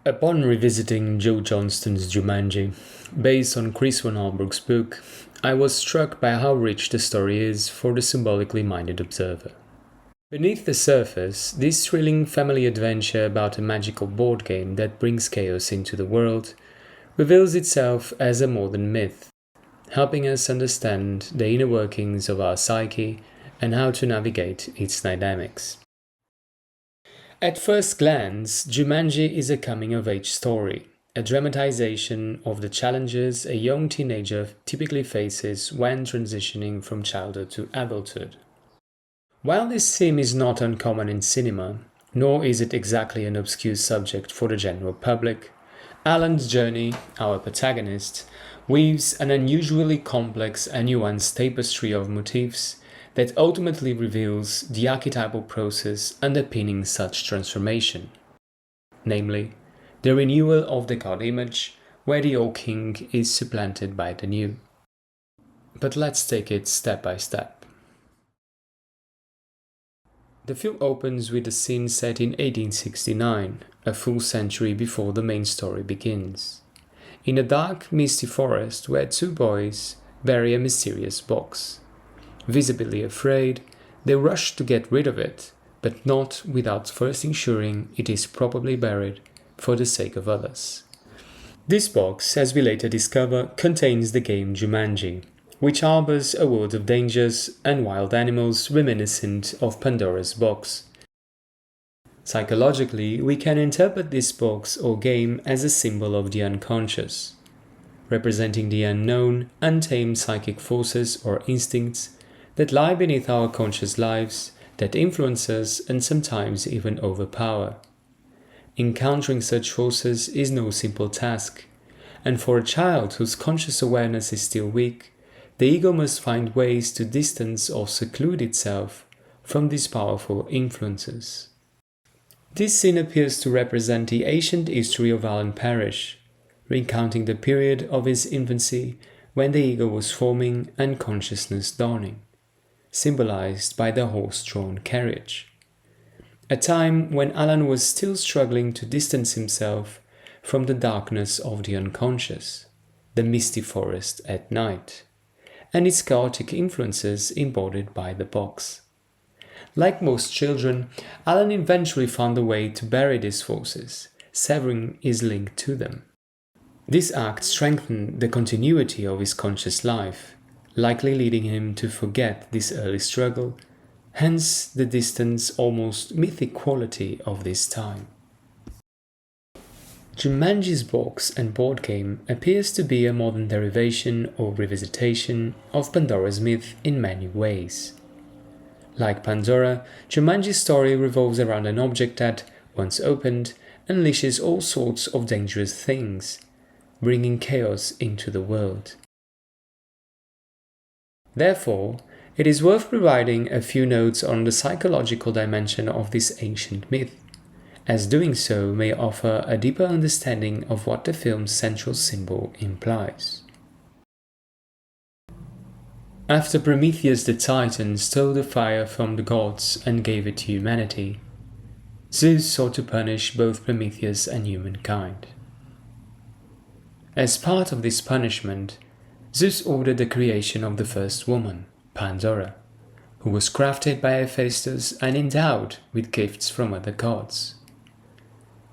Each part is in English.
Upon revisiting Joe Johnston's Jumanji, based on Chris von Allbrook's book, I was struck by how rich the story is for the symbolically minded observer. Beneath the surface, this thrilling family adventure about a magical board game that brings chaos into the world reveals itself as a modern myth, helping us understand the inner workings of our psyche and how to navigate its dynamics. At first glance, Jumanji is a coming-of-age story, a dramatization of the challenges a young teenager typically faces when transitioning from childhood to adulthood. While this theme is not uncommon in cinema, nor is it exactly an obscure subject for the general public, Alan's journey, our protagonist, weaves an unusually complex and nuanced tapestry of motifs that ultimately reveals the archetypal process underpinning such transformation, namely, the renewal of the god image, where the old king is supplanted by the new. But let's take it step by step. The film opens with a scene set in 1869, a full century before the main story begins, in a dark, misty forest where two boys bury a mysterious box. Visibly afraid, they rush to get rid of it, but not without first ensuring it is properly buried for the sake of others. This box, as we later discover, contains the game Jumanji, which harbors a world of dangers and wild animals reminiscent of Pandora's box. Psychologically, we can interpret this box or game as a symbol of the unconscious, representing the unknown, untamed psychic forces or instincts that lie beneath our conscious lives, that influence us and sometimes even overpower. Encountering such forces is no simple task, and for a child whose conscious awareness is still weak, the ego must find ways to distance or seclude itself from these powerful influences. This scene appears to represent the ancient history of Alan Parrish, recounting the period of his infancy when the ego was forming and consciousness dawning, symbolized by the horse-drawn carriage. A time when Alan was still struggling to distance himself from the darkness of the unconscious, the misty forest at night, and its chaotic influences embodied by the box. Like most children, Alan eventually found a way to bury these forces, severing his link to them. This act strengthened the continuity of his conscious life, likely leading him to forget this early struggle, hence the distant, almost mythic quality of this time. Jumanji's box and board game appears to be a modern derivation or revisitation of Pandora's myth in many ways. Like Pandora, Jumanji's story revolves around an object that, once opened, unleashes all sorts of dangerous things, bringing chaos into the world. Therefore, it is worth providing a few notes on the psychological dimension of this ancient myth, as doing so may offer a deeper understanding of what the film's central symbol implies. After Prometheus the Titan stole the fire from the gods and gave it to humanity, Zeus sought to punish both Prometheus and humankind. As part of this punishment, Zeus ordered the creation of the first woman, Pandora, who was crafted by Hephaestus and endowed with gifts from other gods.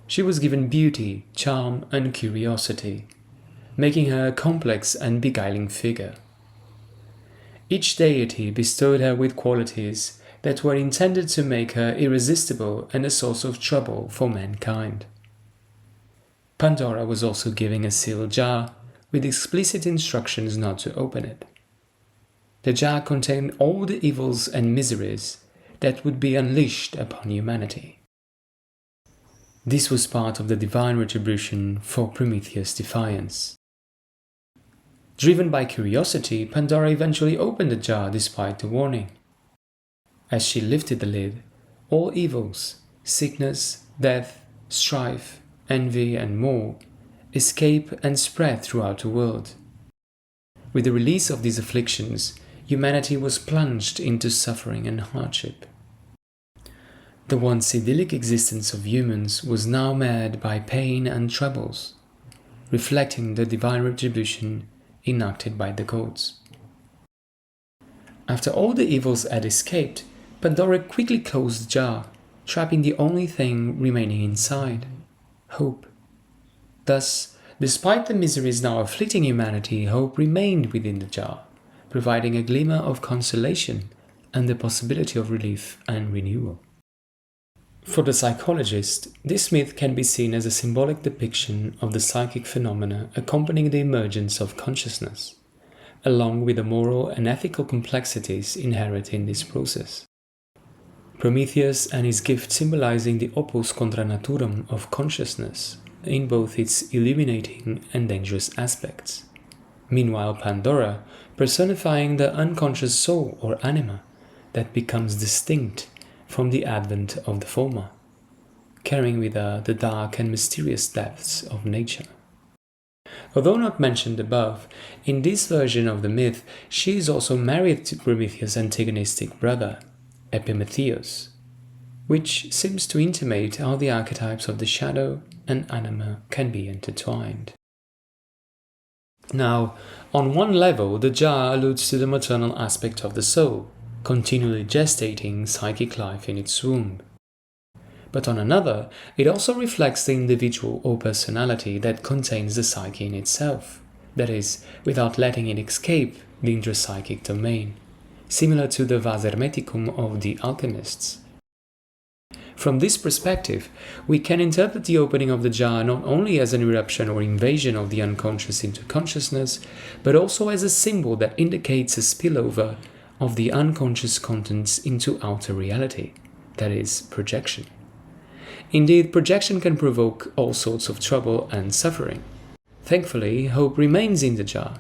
She was given beauty, charm, and curiosity, making her a complex and beguiling figure. Each deity bestowed her with qualities that were intended to make her irresistible and a source of trouble for mankind. Pandora was also given a sealed jar with explicit instructions not to open it. The jar contained all the evils and miseries that would be unleashed upon humanity. This was part of the divine retribution for Prometheus' defiance. Driven by curiosity, Pandora eventually opened the jar despite the warning. As she lifted the lid, all evils, sickness, death, strife, envy, and more escape and spread throughout the world. With the release of these afflictions, humanity was plunged into suffering and hardship. The once idyllic existence of humans was now marred by pain and troubles, reflecting the divine retribution enacted by the gods. After all the evils had escaped, Pandora quickly closed the jar, trapping the only thing remaining inside: hope. Thus, despite the miseries now afflicting humanity, hope remained within the jar, providing a glimmer of consolation and the possibility of relief and renewal. For the psychologist, this myth can be seen as a symbolic depiction of the psychic phenomena accompanying the emergence of consciousness, along with the moral and ethical complexities inherent in this process. Prometheus and his gift symbolizing the opus contra naturam of consciousness in both its illuminating and dangerous aspects. Meanwhile, Pandora personifying the unconscious soul or anima that becomes distinct from the advent of the former, carrying with her the dark and mysterious depths of nature. Although not mentioned above, in this version of the myth, she is also married to Prometheus' antagonistic brother, Epimetheus, which seems to intimate how the archetypes of the shadow and anima can be intertwined. Now, on one level, the jar alludes to the maternal aspect of the soul, continually gestating psychic life in its womb. But on another, it also reflects the individual or personality that contains the psyche in itself, that is, without letting it escape the intrapsychic domain, similar to the vas hermeticum of the alchemists. From this perspective, we can interpret the opening of the jar not only as an eruption or invasion of the unconscious into consciousness, but also as a symbol that indicates a spillover of the unconscious contents into outer reality, that is, projection. Indeed, projection can provoke all sorts of trouble and suffering. Thankfully, hope remains in the jar,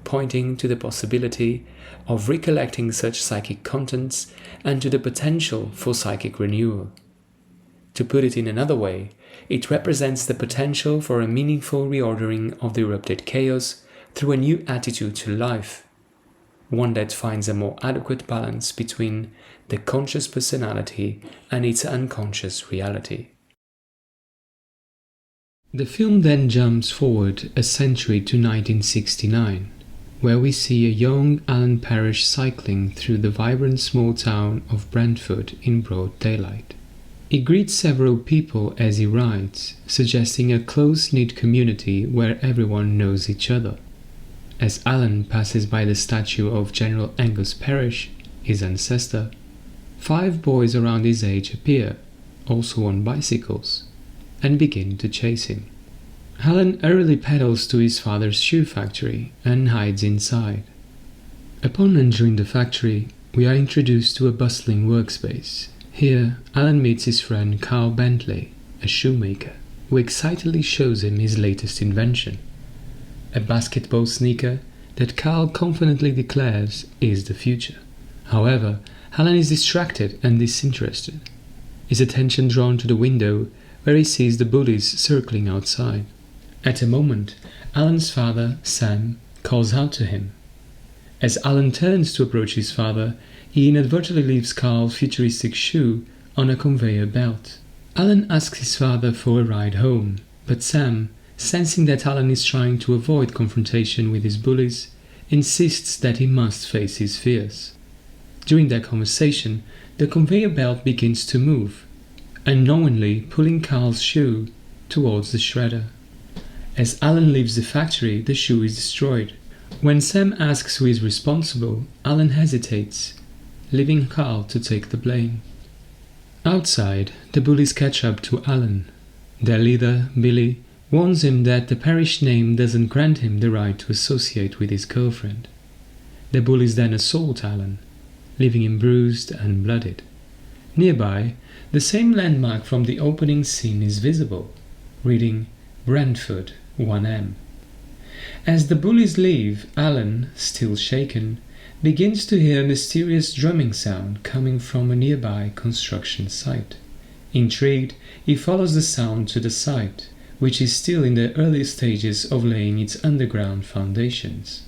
pointing to the possibility of recollecting such psychic contents and to the potential for psychic renewal. To put it in another way, it represents the potential for a meaningful reordering of the erupted chaos through a new attitude to life, one that finds a more adequate balance between the conscious personality and its unconscious reality. The film then jumps forward a century to 1969, where we see a young Alan Parrish cycling through the vibrant small town of Brentford in broad daylight. He greets several people as he rides, suggesting a close-knit community where everyone knows each other. As Alan passes by the statue of General Angus Parrish, his ancestor, 5 boys around his age appear, also on bicycles, and begin to chase him. Alan hurriedly pedals to his father's shoe factory and hides inside. Upon entering the factory, we are introduced to a bustling workspace. Here, Alan meets his friend Carl Bentley, a shoemaker, who excitedly shows him his latest invention, a basketball sneaker that Carl confidently declares is the future. However, Alan is distracted and disinterested, his attention drawn to the window where he sees the bullies circling outside. At a moment, Alan's father, Sam, calls out to him. As Alan turns to approach his father, he inadvertently leaves Carl's futuristic shoe on a conveyor belt. Alan asks his father for a ride home, but Sam, sensing that Alan is trying to avoid confrontation with his bullies, insists that he must face his fears. During their conversation, the conveyor belt begins to move, unknowingly pulling Carl's shoe towards the shredder. As Alan leaves the factory, the shoe is destroyed. When Sam asks who is responsible, Alan hesitates, leaving Carl to take the blame. Outside, the bullies catch up to Alan. Their leader, Billy, warns him that the parish name doesn't grant him the right to associate with his girlfriend. The bullies then assault Alan, leaving him bruised and blooded. Nearby, the same landmark from the opening scene is visible, reading Brentford 1M. As the bullies leave, Alan, still shaken, begins to hear a mysterious drumming sound coming from a nearby construction site. Intrigued, he follows the sound to the site, which is still in the early stages of laying its underground foundations.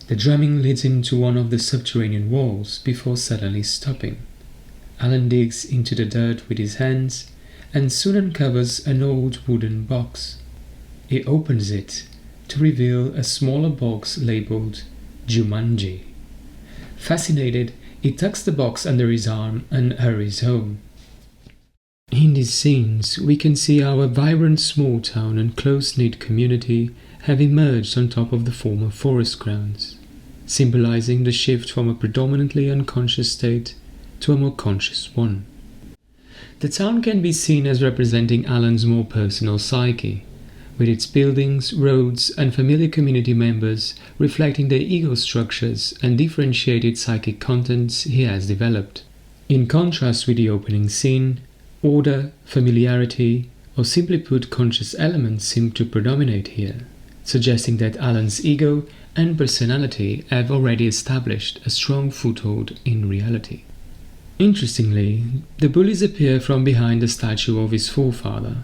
The drumming leads him to one of the subterranean walls before suddenly stopping. Alan digs into the dirt with his hands and soon uncovers an old wooden box. He opens it to reveal a smaller box labeled Jumanji. Fascinated, he tucks the box under his arm and hurries home. In these scenes, we can see how a vibrant small town and close-knit community have emerged on top of the former forest grounds, symbolizing the shift from a predominantly unconscious state to a more conscious one. The town can be seen as representing Alan's more personal psyche, with its buildings, roads, and familiar community members reflecting the ego structures and differentiated psychic contents he has developed. In contrast with the opening scene, order, familiarity, or simply put conscious elements seem to predominate here, suggesting that Alan's ego and personality have already established a strong foothold in reality. Interestingly, the bullies appear from behind the statue of his forefather,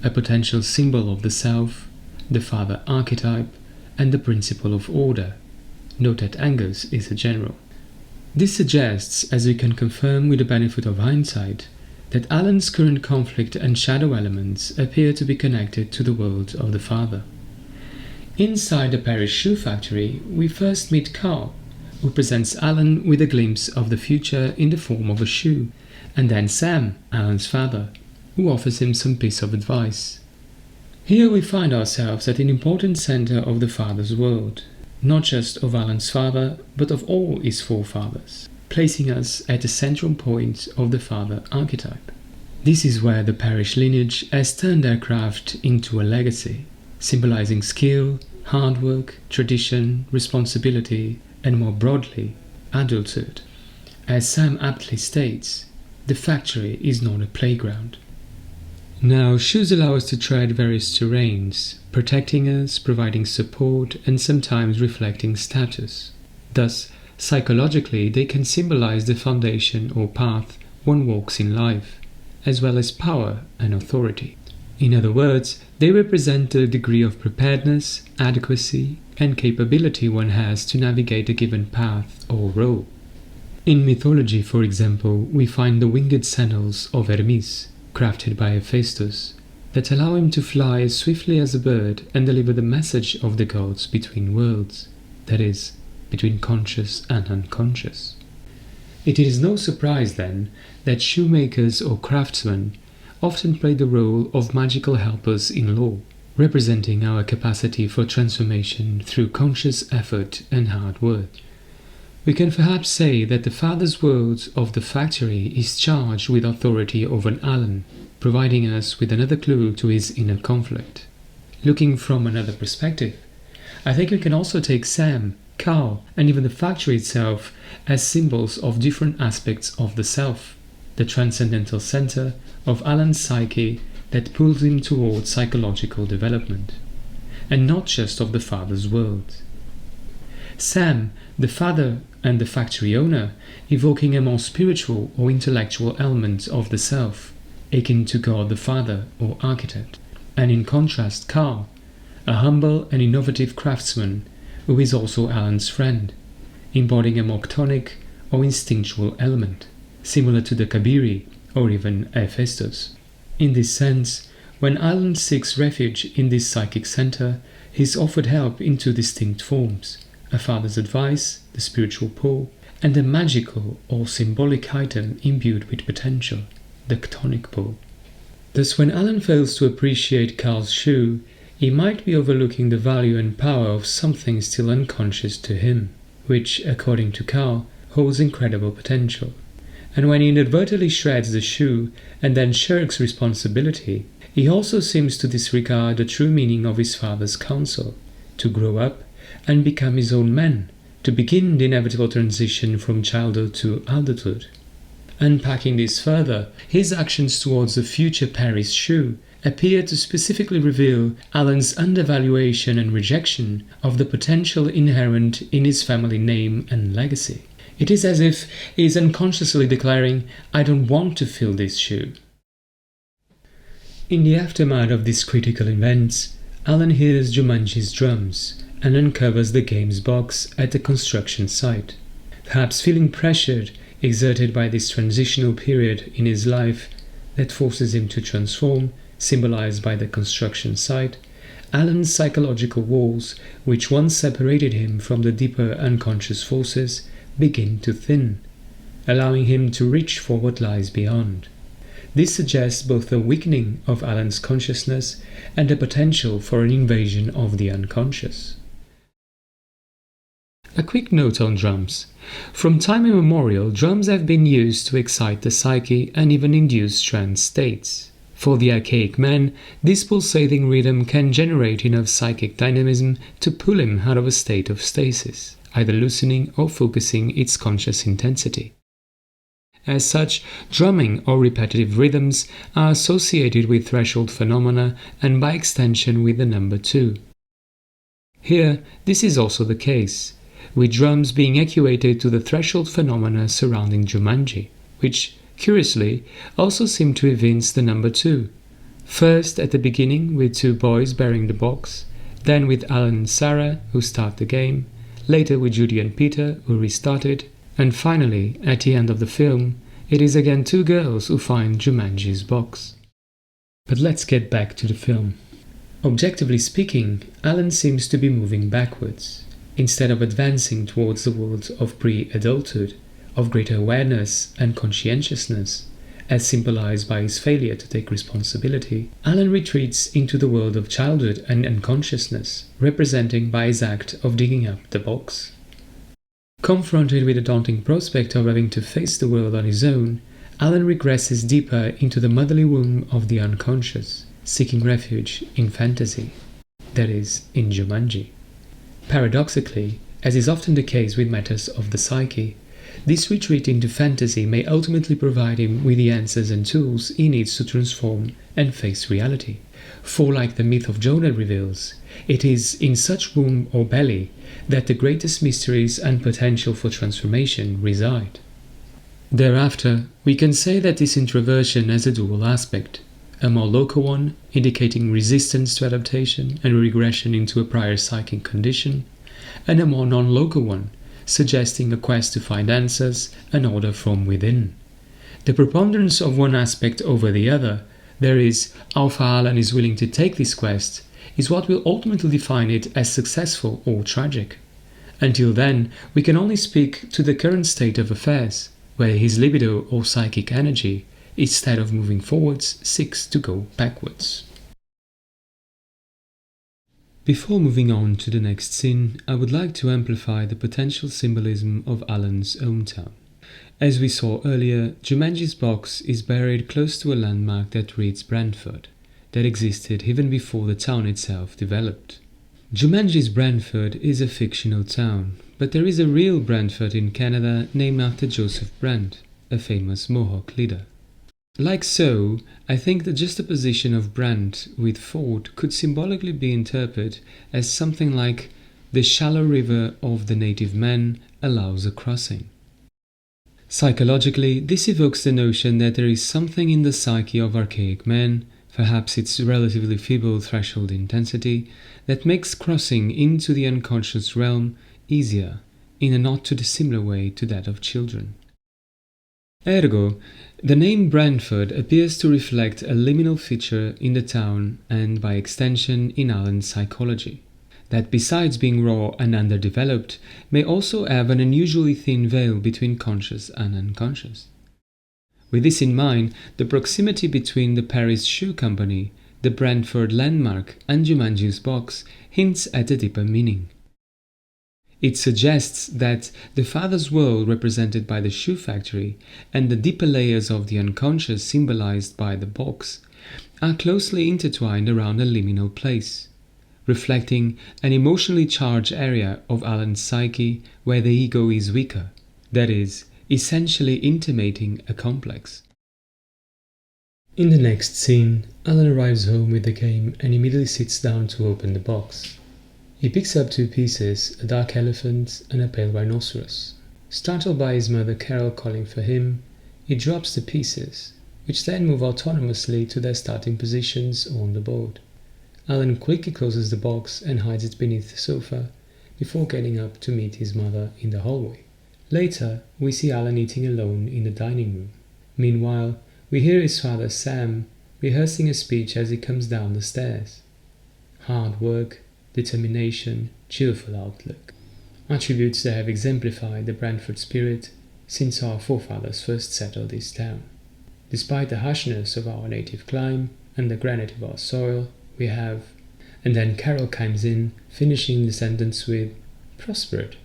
a potential symbol of the self, the father archetype, and the principle of order. Note that Angus is a general. This suggests, as we can confirm with the benefit of hindsight, that Alan's current conflict and shadow elements appear to be connected to the world of the father. Inside the Paris shoe factory, we first meet Carl, who presents Alan with a glimpse of the future in the form of a shoe, and then Sam, Alan's father, who offers him some piece of advice. Here we find ourselves at an important center of the father's world, not just of Alan's father, but of all his forefathers, placing us at the central point of the father archetype. This is where the Parish lineage has turned their craft into a legacy, symbolizing skill, hard work, tradition, responsibility, and more broadly, adulthood. As Sam aptly states, the factory is not a playground. Now, shoes allow us to tread various terrains, protecting us, providing support, and sometimes reflecting status. Thus, psychologically, they can symbolize the foundation or path one walks in life, as well as power and authority. In other words, they represent the degree of preparedness, adequacy, and capability one has to navigate a given path or role. In mythology, for example, we find the winged sandals of Hermes, crafted by Hephaestus, that allow him to fly as swiftly as a bird and deliver the message of the gods between worlds, that is, between conscious and unconscious. It is no surprise, then, that shoemakers or craftsmen often play the role of magical helpers in law, representing our capacity for transformation through conscious effort and hard work. We can perhaps say that the father's world of the factory is charged with authority over Alan, providing us with another clue to his inner conflict. Looking from another perspective, I think we can also take Sam, Carl, and even the factory itself as symbols of different aspects of the self, the transcendental center of Alan's psyche that pulls him towards psychological development, and not just of the father's world. Sam, the father and the factory owner, evoking a more spiritual or intellectual element of the self, akin to God the Father or architect, and in contrast Carl, a humble and innovative craftsman who is also Alan's friend, embodying a more chthonic or instinctual element, similar to the Kabiri or even Hephaestus. In this sense, when Alan seeks refuge in this psychic center, he is offered help in two distinct forms: a father's advice, the spiritual pull, and a magical or symbolic item imbued with potential, the chthonic pull. Thus, when Alan fails to appreciate Carl's shoe, he might be overlooking the value and power of something still unconscious to him, which, according to Carl, holds incredible potential. And when he inadvertently shreds the shoe and then shirks responsibility, he also seems to disregard the true meaning of his father's counsel, to grow up and become his own man, to begin the inevitable transition from childhood to adulthood. Unpacking this further, his actions towards the future Paris shoe appear to specifically reveal Alan's undervaluation and rejection of the potential inherent in his family name and legacy. It is as if he is unconsciously declaring, "I don't want to fill this shoe." In the aftermath of these critical events, Alan hears Jumanji's drums and uncovers the game's box at the construction site. Perhaps feeling pressured, exerted by this transitional period in his life that forces him to transform, symbolized by the construction site, Alan's psychological walls, which once separated him from the deeper unconscious forces, begin to thin, allowing him to reach for what lies beyond. This suggests both a weakening of Alan's consciousness and the potential for an invasion of the unconscious. A quick note on drums. From time immemorial, drums have been used to excite the psyche and even induce trance states. For the archaic man, this pulsating rhythm can generate enough psychic dynamism to pull him out of a state of stasis, either loosening or focusing its conscious intensity. As such, drumming or repetitive rhythms are associated with threshold phenomena and by extension with the number 2. Here, this is also the case, with drums being equated to the threshold phenomena surrounding Jumanji, which, curiously, also seem to evince the number 2. First at the beginning with 2 boys bearing the box, then with Alan and Sarah who start the game, later with Judy and Peter who restart it, and finally, at the end of the film, it is again 2 girls who find Jumanji's box. But let's get back to the film. Objectively speaking, Alan seems to be moving backwards, instead of advancing towards the world of pre-adulthood, of greater awareness and conscientiousness, as symbolized by his failure to take responsibility. Alan retreats into the world of childhood and unconsciousness, representing by his act of digging up the box. Confronted with the daunting prospect of having to face the world on his own, Alan regresses deeper into the motherly womb of the unconscious, seeking refuge in fantasy, that is, in Jumanji. Paradoxically, as is often the case with matters of the psyche, this retreat into fantasy may ultimately provide him with the answers and tools he needs to transform and face reality. For like the myth of Jonah reveals, it is in such womb or belly that the greatest mysteries and potential for transformation reside. Thereafter, we can say that this introversion has a dual aspect, a more local one, indicating resistance to adaptation and regression into a prior psychic condition, and a more non-local one, suggesting a quest to find answers and order from within. The preponderance of one aspect over the other, there is, how far Alan is willing to take this quest, is what will ultimately define it as successful or tragic. Until then, we can only speak to the current state of affairs, where his libido or psychic energy, instead of moving forwards, seeks to go backwards. Before moving on to the next scene, I would like to amplify the potential symbolism of Alan's hometown. As we saw earlier, Jumanji's box is buried close to a landmark that reads Brantford, that existed even before the town itself developed. Jumanji's Brantford is a fictional town, but there is a real Brantford in Canada named after Joseph Brant, a famous Mohawk leader. Like so, I think the juxtaposition of Brant with Ford could symbolically be interpreted as something like the shallow river of the native man allows a crossing. Psychologically, this evokes the notion that there is something in the psyche of archaic man, perhaps its relatively feeble threshold intensity, that makes crossing into the unconscious realm easier, in a not too dissimilar way to that of children. Ergo, the name Brantford appears to reflect a liminal feature in the town and, by extension, in Alan's psychology, that besides being raw and underdeveloped, may also have an unusually thin veil between conscious and unconscious. With this in mind, the proximity between the Paris Shoe Company, the Brantford landmark, and Jumanji's box hints at a deeper meaning. It suggests that the father's world represented by the shoe factory and the deeper layers of the unconscious symbolized by the box are closely intertwined around a liminal place, reflecting an emotionally charged area of Alan's psyche where the ego is weaker, that is, essentially intimating a complex. In the next scene, Alan arrives home with the game and immediately sits down to open the box. He picks up 2 pieces, a dark elephant and a pale rhinoceros. Startled by his mother Carol calling for him, he drops the pieces, which then move autonomously to their starting positions on the board. Alan quickly closes the box and hides it beneath the sofa, before getting up to meet his mother in the hallway. Later, we see Alan eating alone in the dining room. Meanwhile, we hear his father Sam rehearsing a speech as he comes down the stairs. Hard work, determination, cheerful outlook. Attributes that have exemplified the Brantford spirit since our forefathers first settled this town. Despite the harshness of our native clime and the granite of our soil, we have... And then Carol chimes in, finishing the sentence with prospered.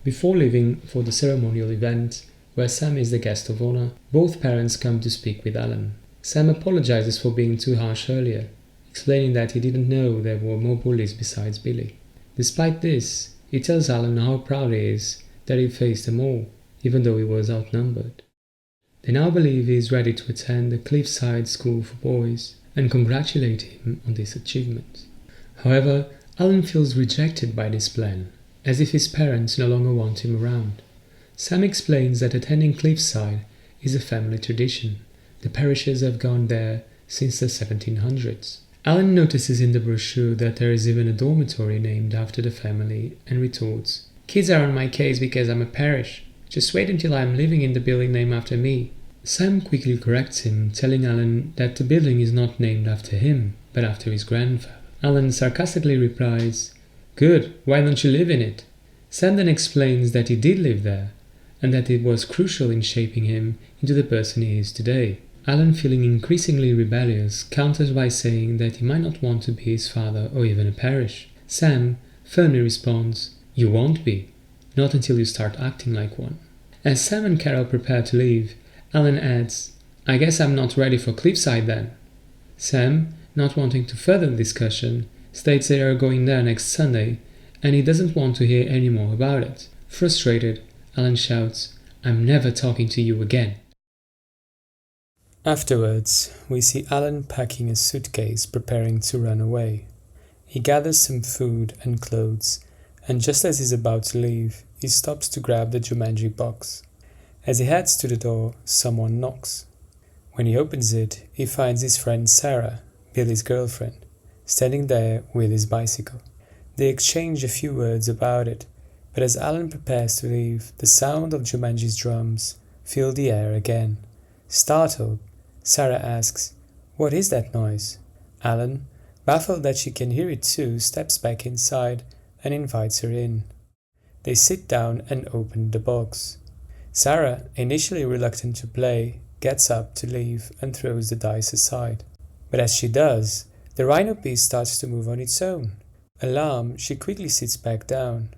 Before leaving for the ceremonial event, where Sam is the guest of honor, both parents come to speak with Alan. Sam apologizes for being too harsh earlier, explaining that he didn't know there were more bullies besides Billy. Despite this, he tells Alan how proud he is that he faced them all, even though he was outnumbered. They now believe he is ready to attend the Cliffside School for Boys and congratulate him on this achievement. However, Alan feels rejected by this plan, as if his parents no longer want him around. Sam explains that attending Cliffside is a family tradition. The parishes have gone there since the 1700s. Alan notices in the brochure that there is even a dormitory named after the family and retorts, "Kids are on my case because I'm a parish. Just wait until I'm living in the building named after me." Sam quickly corrects him, telling Alan that the building is not named after him, but after his grandfather. Alan sarcastically replies, "Good, why don't you live in it?" Sam then explains that he did live there, and that it was crucial in shaping him into the person he is today. Alan, feeling increasingly rebellious, counters by saying that he might not want to be his father or even a parish. Sam firmly responds, "You won't be, not until you start acting like one." As Sam and Carol prepare to leave, Alan adds, "I guess I'm not ready for Cliffside then." Sam, not wanting to further the discussion, states they are going there next Sunday, and he doesn't want to hear any more about it. Frustrated, Alan shouts, "I'm never talking to you again." Afterwards, we see Alan packing a suitcase preparing to run away. He gathers some food and clothes, and just as he's about to leave, he stops to grab the Jumanji box. As he heads to the door, someone knocks. When he opens it, he finds his friend Sarah, Billy's girlfriend, standing there with his bicycle. They exchange a few words about it, but as Alan prepares to leave, the sound of Jumanji's drums fill the air again. Startled, Sarah asks, "What is that noise?" Alan, baffled that she can hear it too, steps back inside and invites her in. They sit down and open the box. Sarah, initially reluctant to play, gets up to leave and throws the dice aside. But as she does, the rhino piece starts to move on its own. Alarmed, she quickly sits back down.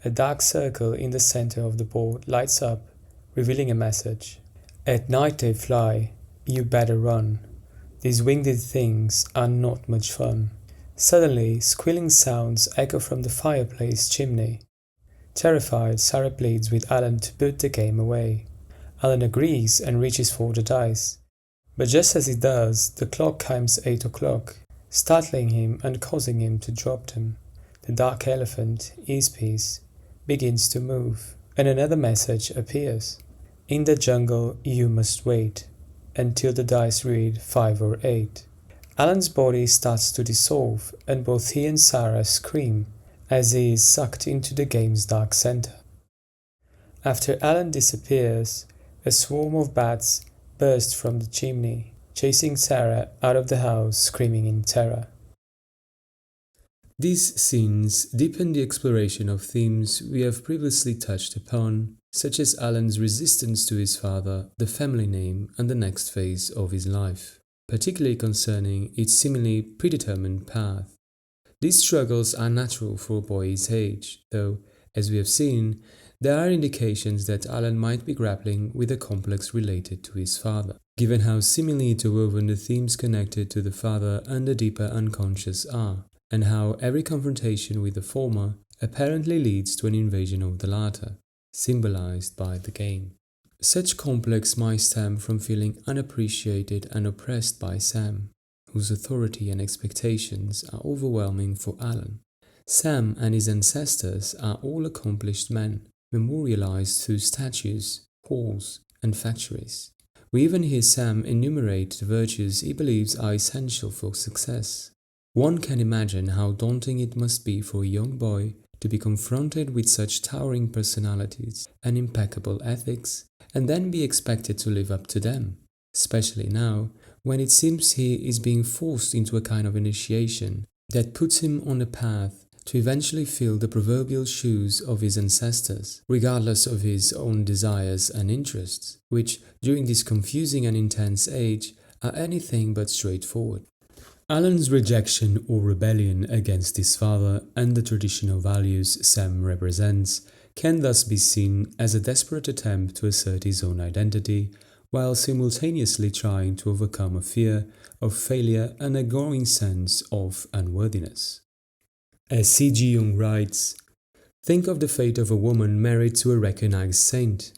A dark circle in the center of the board lights up, revealing a message. "At night they fly, you better run. These winged things are not much fun." Suddenly, squealing sounds echo from the fireplace chimney. Terrified, Sarah pleads with Alan to put the game away. Alan agrees and reaches for the dice. But just as he does, the clock chimes 8 o'clock, startling him and causing him to drop them. The dark elephant, his piece, begins to move, and another message appears. "In the jungle you must wait, until the dice read 5 or 8. Alan's body starts to dissolve, and both he and Sarah scream as he is sucked into the game's dark center. After Alan disappears, a swarm of bats burst from the chimney, chasing Sarah out of the house, screaming in terror. These scenes deepen the exploration of themes we have previously touched upon, such as Alan's resistance to his father, the family name, and the next phase of his life, particularly concerning its seemingly predetermined path. These struggles are natural for a boy his age, though, as we have seen, there are indications that Alan might be grappling with a complex related to his father, given how seemingly interwoven the themes connected to the father and the deeper unconscious are, and how every confrontation with the former apparently leads to an invasion of the latter, symbolized by the game. Such complex might stem from feeling unappreciated and oppressed by Sam, whose authority and expectations are overwhelming for Alan. Sam and his ancestors are all accomplished men, memorialized through statues, halls, and factories. We even hear Sam enumerate the virtues he believes are essential for success. One can imagine how daunting it must be for a young boy to be confronted with such towering personalities and impeccable ethics, and then be expected to live up to them, especially now when it seems he is being forced into a kind of initiation that puts him on a path to eventually fill the proverbial shoes of his ancestors, regardless of his own desires and interests, which, during this confusing and intense age, are anything but straightforward. Alan's rejection or rebellion against his father and the traditional values Sam represents can thus be seen as a desperate attempt to assert his own identity, while simultaneously trying to overcome a fear of failure and a growing sense of unworthiness. As C.G.Jung writes, think of the fate of a woman married to a recognized saint.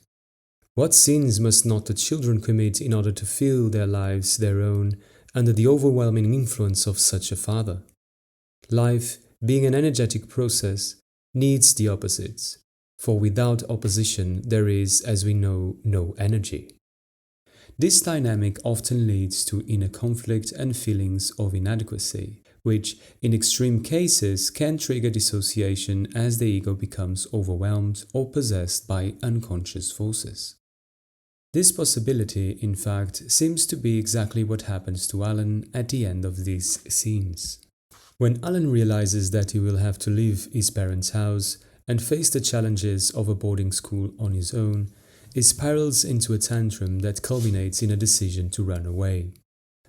What sins must not the children commit in order to feel their lives their own under the overwhelming influence of such a father? Life, being an energetic process, needs the opposites, for without opposition there is, as we know, no energy. This dynamic often leads to inner conflict and feelings of inadequacy, which, in extreme cases, can trigger dissociation as the ego becomes overwhelmed or possessed by unconscious forces. This possibility, in fact, seems to be exactly what happens to Alan at the end of these scenes. When Alan realizes that he will have to leave his parents' house and face the challenges of a boarding school on his own, he spirals into a tantrum that culminates in a decision to run away.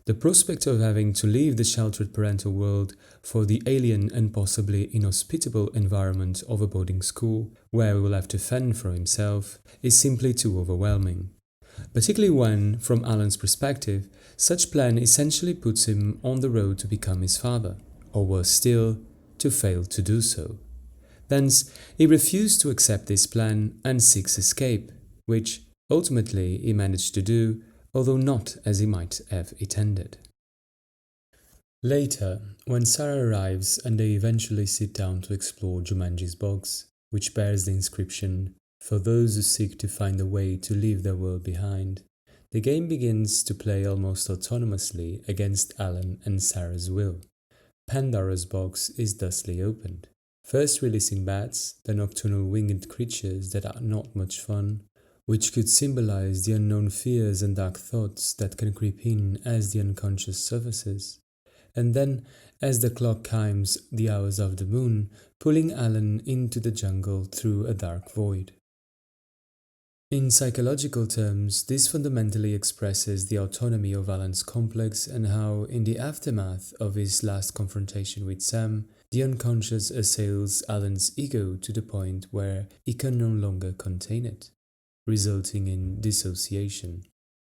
The prospect of having to leave the sheltered parental world for the alien and possibly inhospitable environment of a boarding school, where he will have to fend for himself, is simply too overwhelming. Particularly when, from Alan's perspective, such plan essentially puts him on the road to become his father, or worse still, to fail to do so. Thence, he refused to accept this plan and seeks escape, which, ultimately, he managed to do, although not as he might have intended. Later, when Sarah arrives and they eventually sit down to explore Jumanji's box, which bears the inscription, "For those who seek to find a way to leave their world behind," the game begins to play almost autonomously against Alan and Sarah's will. Pandora's box is thusly opened, first releasing bats, the nocturnal winged creatures that are not much fun, which could symbolize the unknown fears and dark thoughts that can creep in as the unconscious surfaces, and then, as the clock chimes the hours of the moon, pulling Alan into the jungle through a dark void. In psychological terms, this fundamentally expresses the autonomy of Alan's complex and how, in the aftermath of his last confrontation with Sam, the unconscious assails Alan's ego to the point where he can no longer contain it, resulting in dissociation.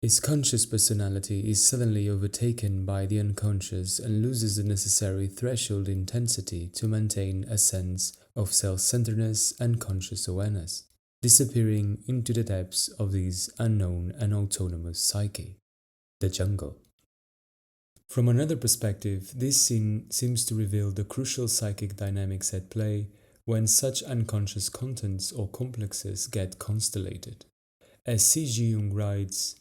His conscious personality is suddenly overtaken by the unconscious and loses the necessary threshold intensity to maintain a sense of self-centeredness and conscious awareness, disappearing into the depths of his unknown and autonomous psyche, the jungle. From another perspective, this scene seems to reveal the crucial psychic dynamics at play when such unconscious contents or complexes get constellated. As C.G.Jung writes,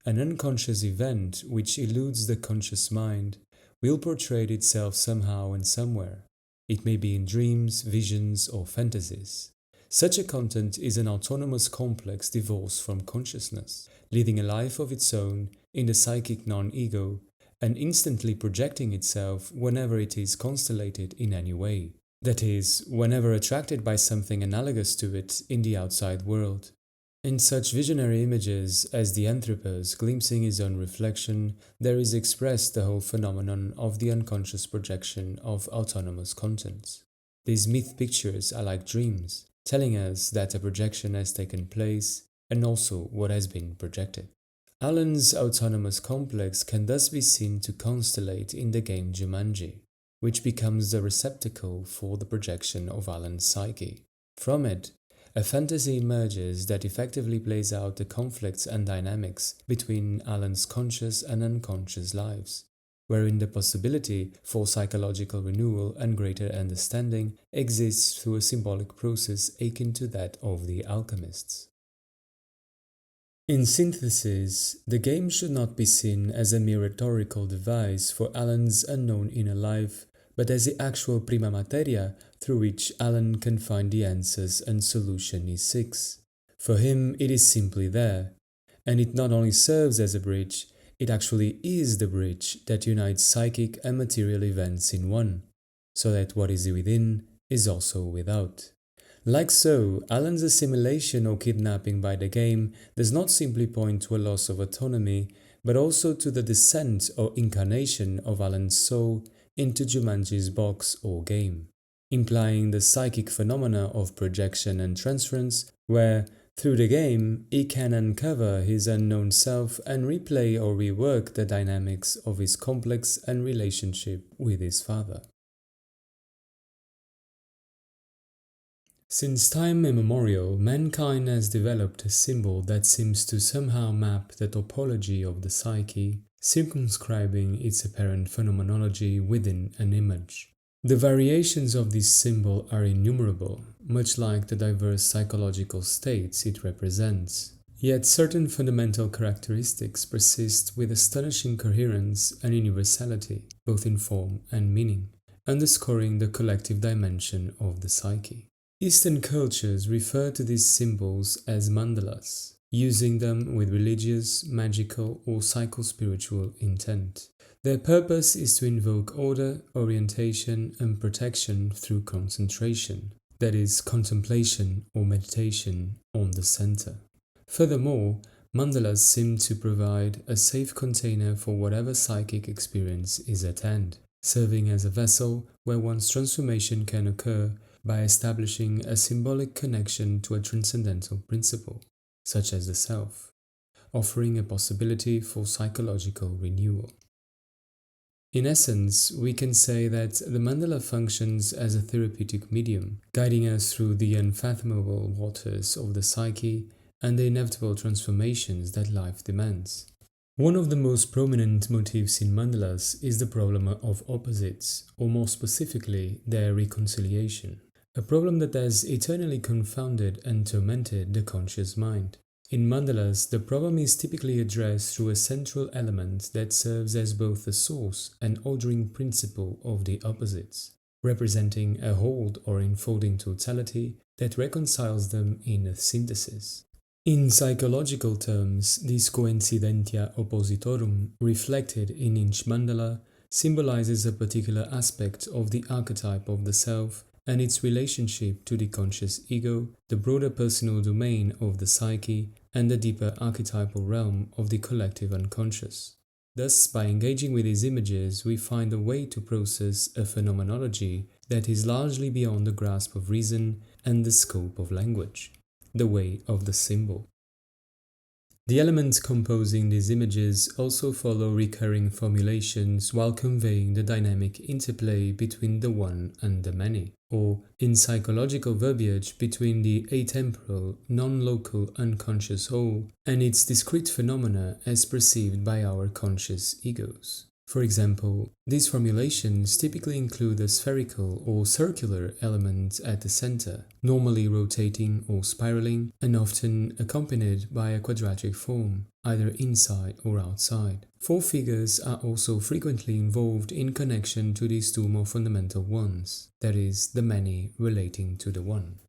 an unconscious event which eludes the conscious mind will portray itself somehow and somewhere. It may be in dreams, visions, or fantasies. Such a content is an autonomous complex divorced from consciousness, leading a life of its own in the psychic non-ego and instantly projecting itself whenever it is constellated in any way. That is, whenever attracted by something analogous to it in the outside world. In such visionary images as the Anthropos glimpsing his own reflection, there is expressed the whole phenomenon of the unconscious projection of autonomous contents. These myth pictures are like dreams, telling us that a projection has taken place and also what has been projected. Alan's autonomous complex can thus be seen to constellate in the game Jumanji, which becomes the receptacle for the projection of Alan's psyche. From it, a fantasy emerges that effectively plays out the conflicts and dynamics between Alan's conscious and unconscious lives, wherein the possibility for psychological renewal and greater understanding exists through a symbolic process akin to that of the alchemists. In synthesis, the game should not be seen as a mere rhetorical device for Alan's unknown inner life, but as the actual prima materia through which Alan can find the answers and solution he seeks. For him, it is simply there, and it not only serves as a bridge, it actually is the bridge that unites psychic and material events in one, so that what is within is also without. Like so, Alan's assimilation or kidnapping by the game does not simply point to a loss of autonomy, but also to the descent or incarnation of Alan's soul into Jumanji's box or game, implying the psychic phenomena of projection and transference, where, through the game, he can uncover his unknown self and replay or rework the dynamics of his complex and relationship with his father. Since time immemorial, mankind has developed a symbol that seems to somehow map the topology of the psyche, circumscribing its apparent phenomenology within an image. The variations of this symbol are innumerable, much like the diverse psychological states it represents. Yet certain fundamental characteristics persist with astonishing coherence and universality, both in form and meaning, underscoring the collective dimension of the psyche. Eastern cultures refer to these symbols as mandalas, using them with religious, magical, or psycho-spiritual intent. Their purpose is to invoke order, orientation, and protection through concentration, that is, contemplation or meditation on the center. Furthermore, mandalas seem to provide a safe container for whatever psychic experience is at hand, serving as a vessel where one's transformation can occur by establishing a symbolic connection to a transcendental principle, such as the self, offering a possibility for psychological renewal. In essence, we can say that the mandala functions as a therapeutic medium, guiding us through the unfathomable waters of the psyche and the inevitable transformations that life demands. One of the most prominent motifs in mandalas is the problem of opposites, or more specifically, their reconciliation. A problem that has eternally confounded and tormented the conscious mind. In mandalas, the problem is typically addressed through a central element that serves as both the source and ordering principle of the opposites, representing a whole or enfolding totality that reconciles them in a synthesis. In psychological terms, this coincidentia oppositorum, reflected in each mandala, symbolizes a particular aspect of the archetype of the self and its relationship to the conscious ego, the broader personal domain of the psyche, and the deeper archetypal realm of the collective unconscious. Thus, by engaging with these images, we find a way to process a phenomenology that is largely beyond the grasp of reason and the scope of language, the way of the symbol. The elements composing these images also follow recurring formulations while conveying the dynamic interplay between the one and the many, or, in psychological verbiage, between the atemporal, non-local unconscious whole and its discrete phenomena as perceived by our conscious egos. For example, these formulations typically include a spherical or circular element at the center, normally rotating or spiraling, and often accompanied by a quadratic form, either inside or outside. Four figures are also frequently involved in connection to these two more fundamental ones, that is, the many relating to the one.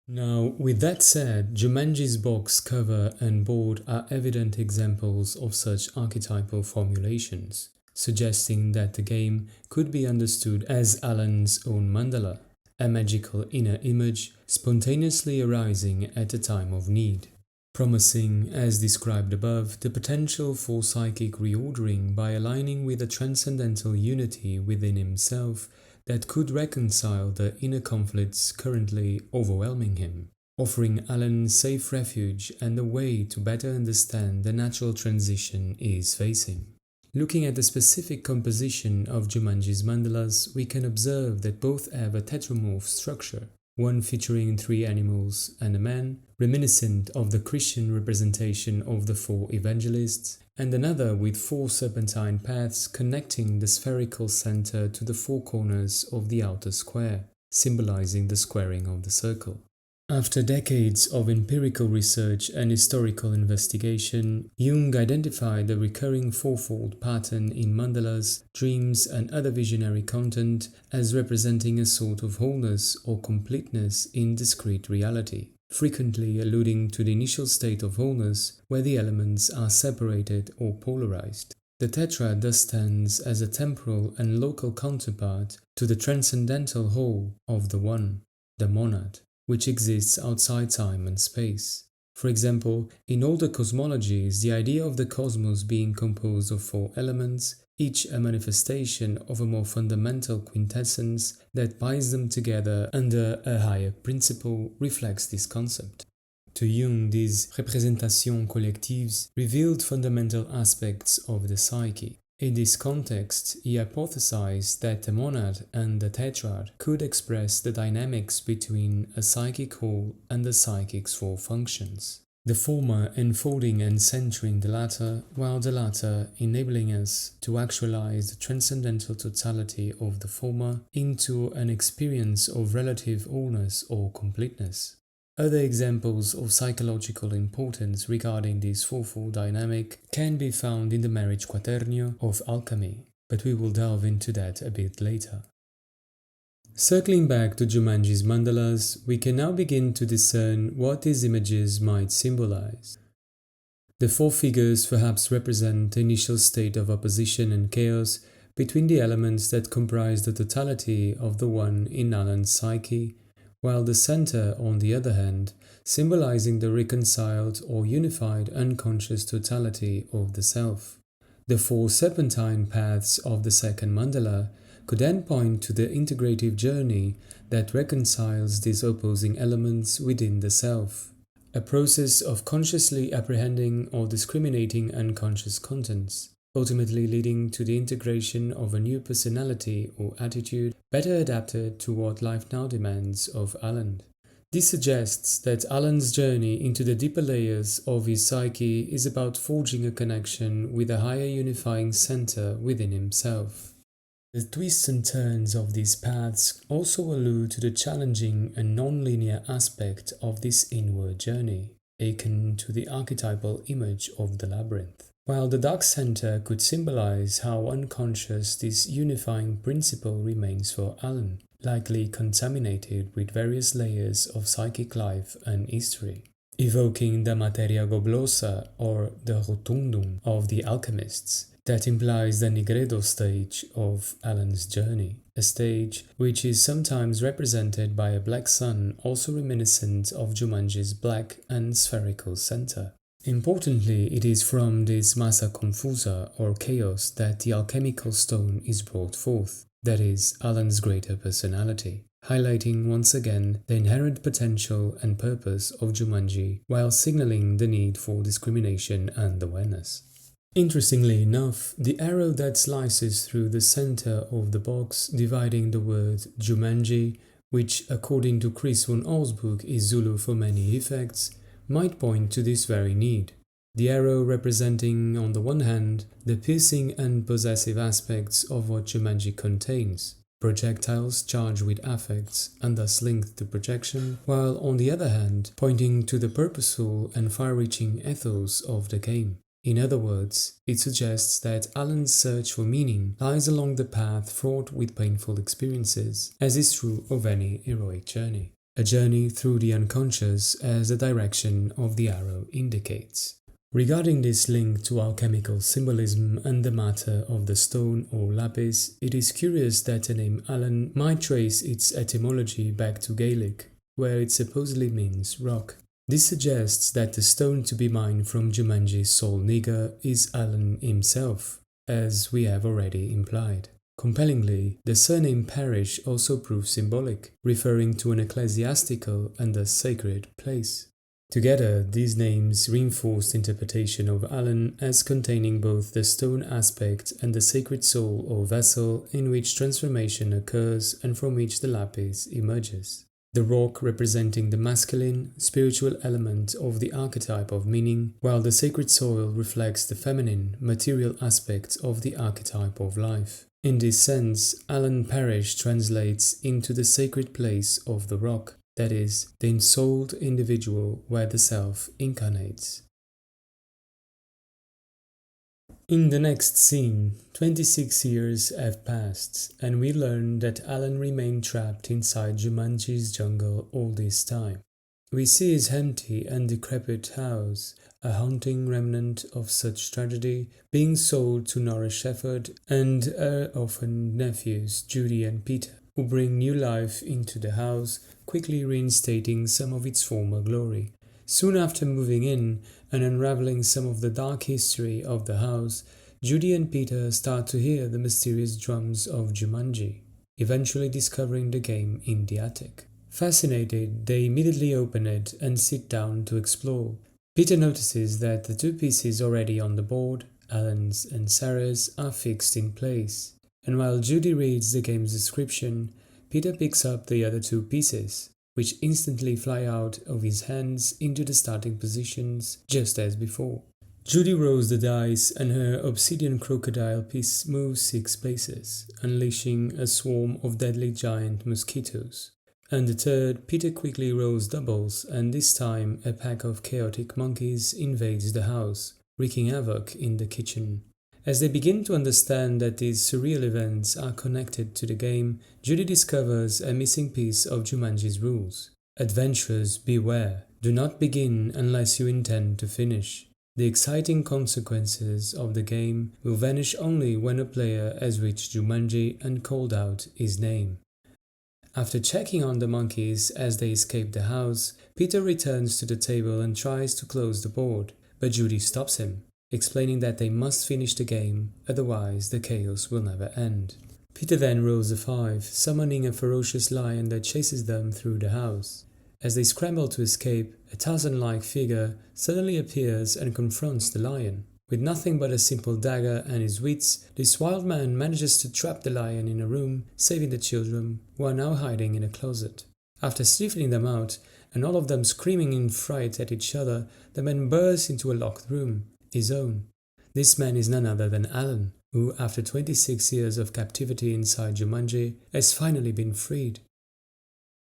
Now, with that said, Jumanji's box cover and board are evident examples of such archetypal formulations, suggesting that the game could be understood as Alan's own mandala, a magical inner image spontaneously arising at a time of need, promising, as described above, the potential for psychic reordering by aligning with a transcendental unity within himself that could reconcile the inner conflicts currently overwhelming him, offering Alan safe refuge and a way to better understand the natural transition he is facing. Looking at the specific composition of Jumanji's mandalas, we can observe that both have a tetramorph structure, one featuring three animals and a man, reminiscent of the Christian representation of the four evangelists, and another with four serpentine paths connecting the spherical center to the four corners of the outer square, symbolizing the squaring of the circle. After decades of empirical research and historical investigation, Jung identified the recurring fourfold pattern in mandalas, dreams, and other visionary content as representing a sort of wholeness or completeness in discrete reality, frequently alluding to the initial state of wholeness where the elements are separated or polarized. The tetrad thus stands as a temporal and local counterpart to the transcendental whole of the One, the monad, which exists outside time and space. For example, in older cosmologies, the idea of the cosmos being composed of four elements, each a manifestation of a more fundamental quintessence that binds them together under a higher principle, reflects this concept. To Jung, these représentations collectives revealed fundamental aspects of the psyche. In this context, he hypothesized that the monad and the tetrad could express the dynamics between a psychic whole and the psychic's four functions, the former enfolding and centering the latter, while the latter enabling us to actualize the transcendental totality of the former into an experience of relative wholeness or completeness. Other examples of psychological importance regarding this fourfold dynamic can be found in the marriage quaternio of alchemy, but we will delve into that a bit later. Circling back to Jumanji's mandalas, we can now begin to discern what these images might symbolize. The four figures perhaps represent the initial state of opposition and chaos between the elements that comprise the totality of the One in Alan's psyche, while the center, on the other hand, symbolizing the reconciled or unified unconscious totality of the self. The four serpentine paths of the second mandala could then point to the integrative journey that reconciles these opposing elements within the self, a process of consciously apprehending or discriminating unconscious contents, ultimately leading to the integration of a new personality or attitude better adapted to what life now demands of Alan. This suggests that Alan's journey into the deeper layers of his psyche is about forging a connection with a higher unifying center within himself. The twists and turns of these paths also allude to the challenging and non-linear aspect of this inward journey, akin to the archetypal image of the labyrinth. While the dark center could symbolize how unconscious this unifying principle remains for Alan, likely contaminated with various layers of psychic life and history, evoking the materia goblosa or the rotundum of the alchemists, that implies the nigredo stage of Alan's journey, a stage which is sometimes represented by a black sun also reminiscent of Jumanji's black and spherical center. Importantly, it is from this massa confusa or chaos that the alchemical stone is brought forth, that is, Alan's greater personality, highlighting once again the inherent potential and purpose of Jumanji while signaling the need for discrimination and awareness. Interestingly enough, the arrow that slices through the center of the box dividing the word Jumanji, which according to Chris von Allsburg is Zulu for many effects, might point to this very need. The arrow representing, on the one hand, the piercing and possessive aspects of what Jumanji contains, projectiles charged with affects and thus linked to projection, while on the other hand, pointing to the purposeful and far-reaching ethos of the game. In other words, it suggests that Alan's search for meaning lies along the path fraught with painful experiences, as is true of any heroic journey. A journey through the unconscious as the direction of the arrow indicates. Regarding this link to alchemical symbolism and the matter of the stone or lapis, it is curious that the name Alan might trace its etymology back to Gaelic, where it supposedly means rock. This suggests that the stone to be mined from Jumanji's soul nigger is Alan himself, as we have already implied. Compellingly, the surname parish also proves symbolic, referring to an ecclesiastical and thus sacred place. Together, these names reinforce the interpretation of Alan as containing both the stone aspect and the sacred soul or vessel in which transformation occurs and from which the lapis emerges. The rock representing the masculine, spiritual element of the archetype of meaning, while the sacred soil reflects the feminine, material aspect of the archetype of life. In this sense, Alan Parish translates into the sacred place of the rock, that is, the ensouled individual where the self incarnates. In the next scene, 26 years have passed, and we learn that Alan remained trapped inside Jumanji's jungle all this time. We see his empty and decrepit house, a haunting remnant of such tragedy, being sold to Nora Shepherd and her orphaned nephews, Judy and Peter, who bring new life into the house, quickly reinstating some of its former glory. Soon after moving in and unraveling some of the dark history of the house, Judy and Peter start to hear the mysterious drums of Jumanji, eventually discovering the game in the attic. Fascinated, they immediately open it and sit down to explore. Peter notices that the two pieces already on the board, Alan's and Sarah's, are fixed in place, and while Judy reads the game's description, Peter picks up the other two pieces, which instantly fly out of his hands into the starting positions just as before. Judy rolls the dice and her obsidian crocodile piece moves 6 places, unleashing a swarm of deadly giant mosquitoes. And the third, Peter quickly rolls doubles, and this time a pack of chaotic monkeys invades the house, wreaking havoc in the kitchen. As they begin to understand that these surreal events are connected to the game, Judy discovers a missing piece of Jumanji's rules. Adventurers, beware. Do not begin unless you intend to finish. The exciting consequences of the game will vanish only when a player has reached Jumanji and called out his name. After checking on the monkeys as they escape the house, Peter returns to the table and tries to close the board, but Judy stops him, explaining that they must finish the game, otherwise the chaos will never end. Peter then rolls a 5, summoning a ferocious lion that chases them through the house. As they scramble to escape, a Tarzan-like figure suddenly appears and confronts the lion. With nothing but a simple dagger and his wits, this wild man manages to trap the lion in a room, saving the children, who are now hiding in a closet. After stifling them out, and all of them screaming in fright at each other, the man bursts into a locked room, his own. This man is none other than Alan, who, after 26 years of captivity inside Jumanji, has finally been freed.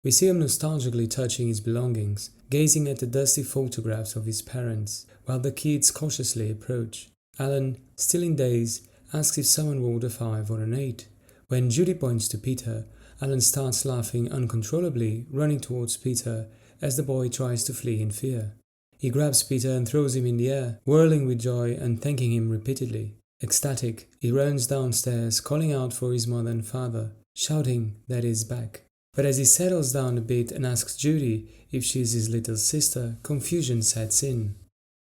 We see him nostalgically touching his belongings, gazing at the dusty photographs of his parents, while the kids cautiously approach. Alan, still in daze, asks if someone rolled a 5 or an 8. When Judy points to Peter, Alan starts laughing uncontrollably, running towards Peter as the boy tries to flee in fear. He grabs Peter and throws him in the air, whirling with joy and thanking him repeatedly. Ecstatic, he runs downstairs, calling out for his mother and father, shouting that he's back. But as he settles down a bit and asks Judy if she's his little sister, confusion sets in.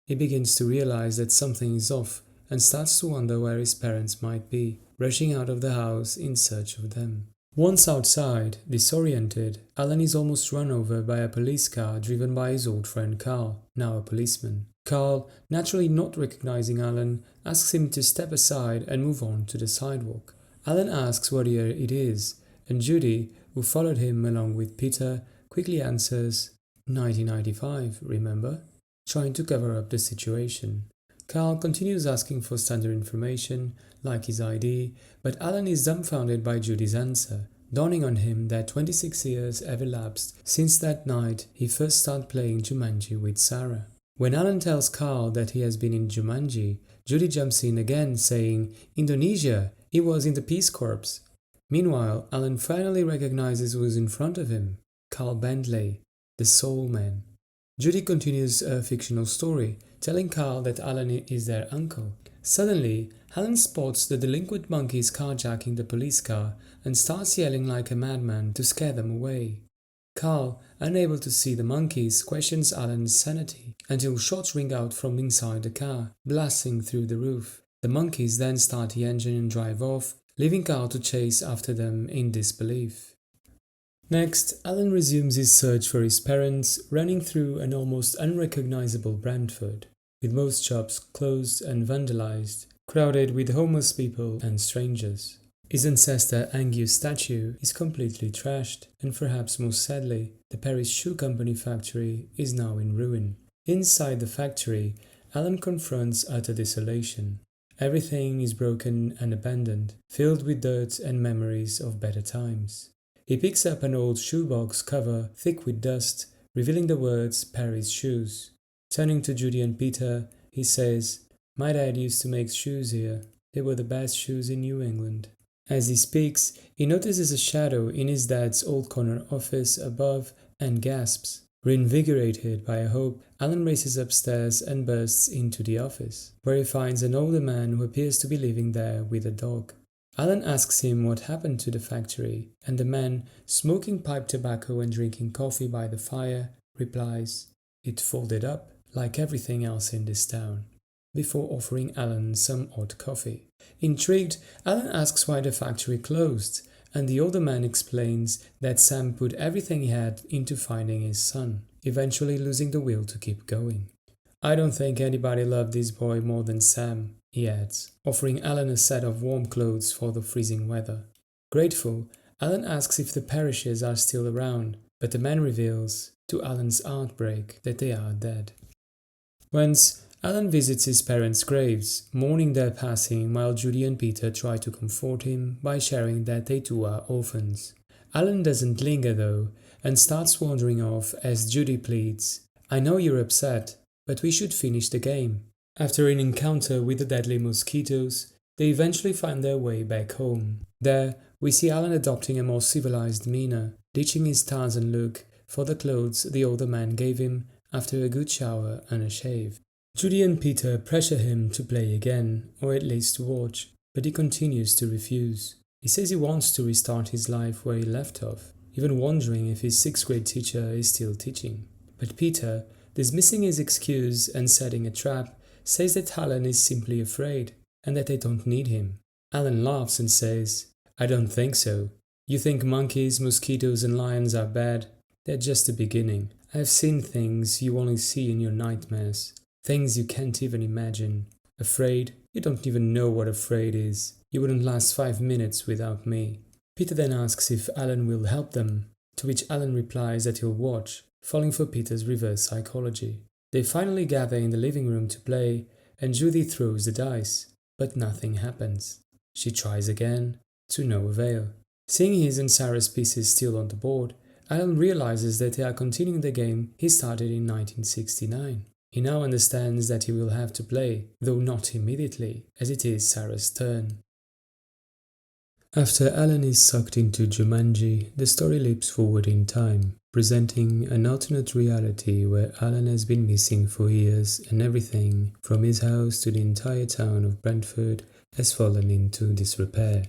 He begins to realize that something is off and starts to wonder where his parents might be, rushing out of the house in search of them. Once outside, disoriented, Alan is almost run over by a police car driven by his old friend Carl, now a policeman. Carl, naturally not recognizing Alan, asks him to step aside and move on to the sidewalk. Alan asks what year it is, and Judy, who followed him along with Peter, quickly answers, 1995, remember? Trying to cover up the situation. Carl continues asking for standard information, like his ID, but Alan is dumbfounded by Judy's answer, dawning on him that 26 years have elapsed since that night he first started playing Jumanji with Sarah. When Alan tells Carl that he has been in Jumanji, Judy jumps in again, saying, Indonesia, he was in the Peace Corps. Meanwhile, Alan finally recognizes who is in front of him, Carl Bentley, the Soul Man. Judy continues her fictional story, telling Carl that Alan is their uncle. Suddenly, Alan spots the delinquent monkeys carjacking the police car and starts yelling like a madman to scare them away. Carl, unable to see the monkeys, questions Alan's sanity until shots ring out from inside the car, blasting through the roof. The monkeys then start the engine and drive off, leaving Carl to chase after them in disbelief. Next, Alan resumes his search for his parents, running through an almost unrecognizable Brantford, with most shops closed and vandalized, crowded with homeless people and strangers. His ancestor Angus statue is completely trashed, and perhaps most sadly, the Paris Shoe Company factory is now in ruin. Inside the factory, Alan confronts utter desolation. Everything is broken and abandoned, filled with dirt and memories of better times. He picks up an old shoebox cover thick with dust, revealing the words Paris shoes. Turning to Judy and Peter, he says, "My dad used to make shoes here. They were the best shoes in New England." As he speaks, he notices a shadow in his dad's old corner office above and gasps. Reinvigorated by a hope, Alan races upstairs and bursts into the office, where he finds an older man who appears to be living there with a dog. Alan asks him what happened to the factory, and the man, smoking pipe tobacco and drinking coffee by the fire, replies, "It folded up, like everything else in this town," before offering Alan some hot coffee. Intrigued, Alan asks why the factory closed, and the older man explains that Sam put everything he had into finding his son, eventually losing the will to keep going. "I don't think anybody loved this boy more than Sam," he adds, offering Alan a set of warm clothes for the freezing weather. Grateful, Alan asks if the Parishes are still around, but the man reveals, to Alan's heartbreak, that they are dead. Once, Alan visits his parents' graves, mourning their passing while Judy and Peter try to comfort him by sharing that they too are orphans. Alan doesn't linger though, and starts wandering off as Judy pleads, "I know you're upset, but we should finish the game." After an encounter with the deadly mosquitoes, they eventually find their way back home. There, we see Alan adopting a more civilized demeanor, ditching his Tarzan look for the clothes the older man gave him after a good shower and a shave. Judy and Peter pressure him to play again, or at least to watch, but he continues to refuse. He says he wants to restart his life where he left off, even wondering if his 6th grade teacher is still teaching. But Peter, dismissing his excuse and setting a trap, says that Alan is simply afraid, and that they don't need him. Alan laughs and says, "I don't think so. You think monkeys, mosquitoes and lions are bad? They're just the beginning. I've seen things you only see in your nightmares. Things you can't even imagine. Afraid? You don't even know what afraid is. You wouldn't last 5 minutes without me." Peter then asks if Alan will help them, to which Alan replies that he'll watch, falling for Peter's reverse psychology. They finally gather in the living room to play, and Judy throws the dice, but nothing happens. She tries again, to no avail. Seeing his and Sarah's pieces still on the board, Alan realizes that they are continuing the game he started in 1969. He now understands that he will have to play, though not immediately, as it is Sarah's turn. After Alan is sucked into Jumanji, the story leaps forward in time, presenting an alternate reality where Alan has been missing for years and everything, from his house to the entire town of Brentford, has fallen into disrepair.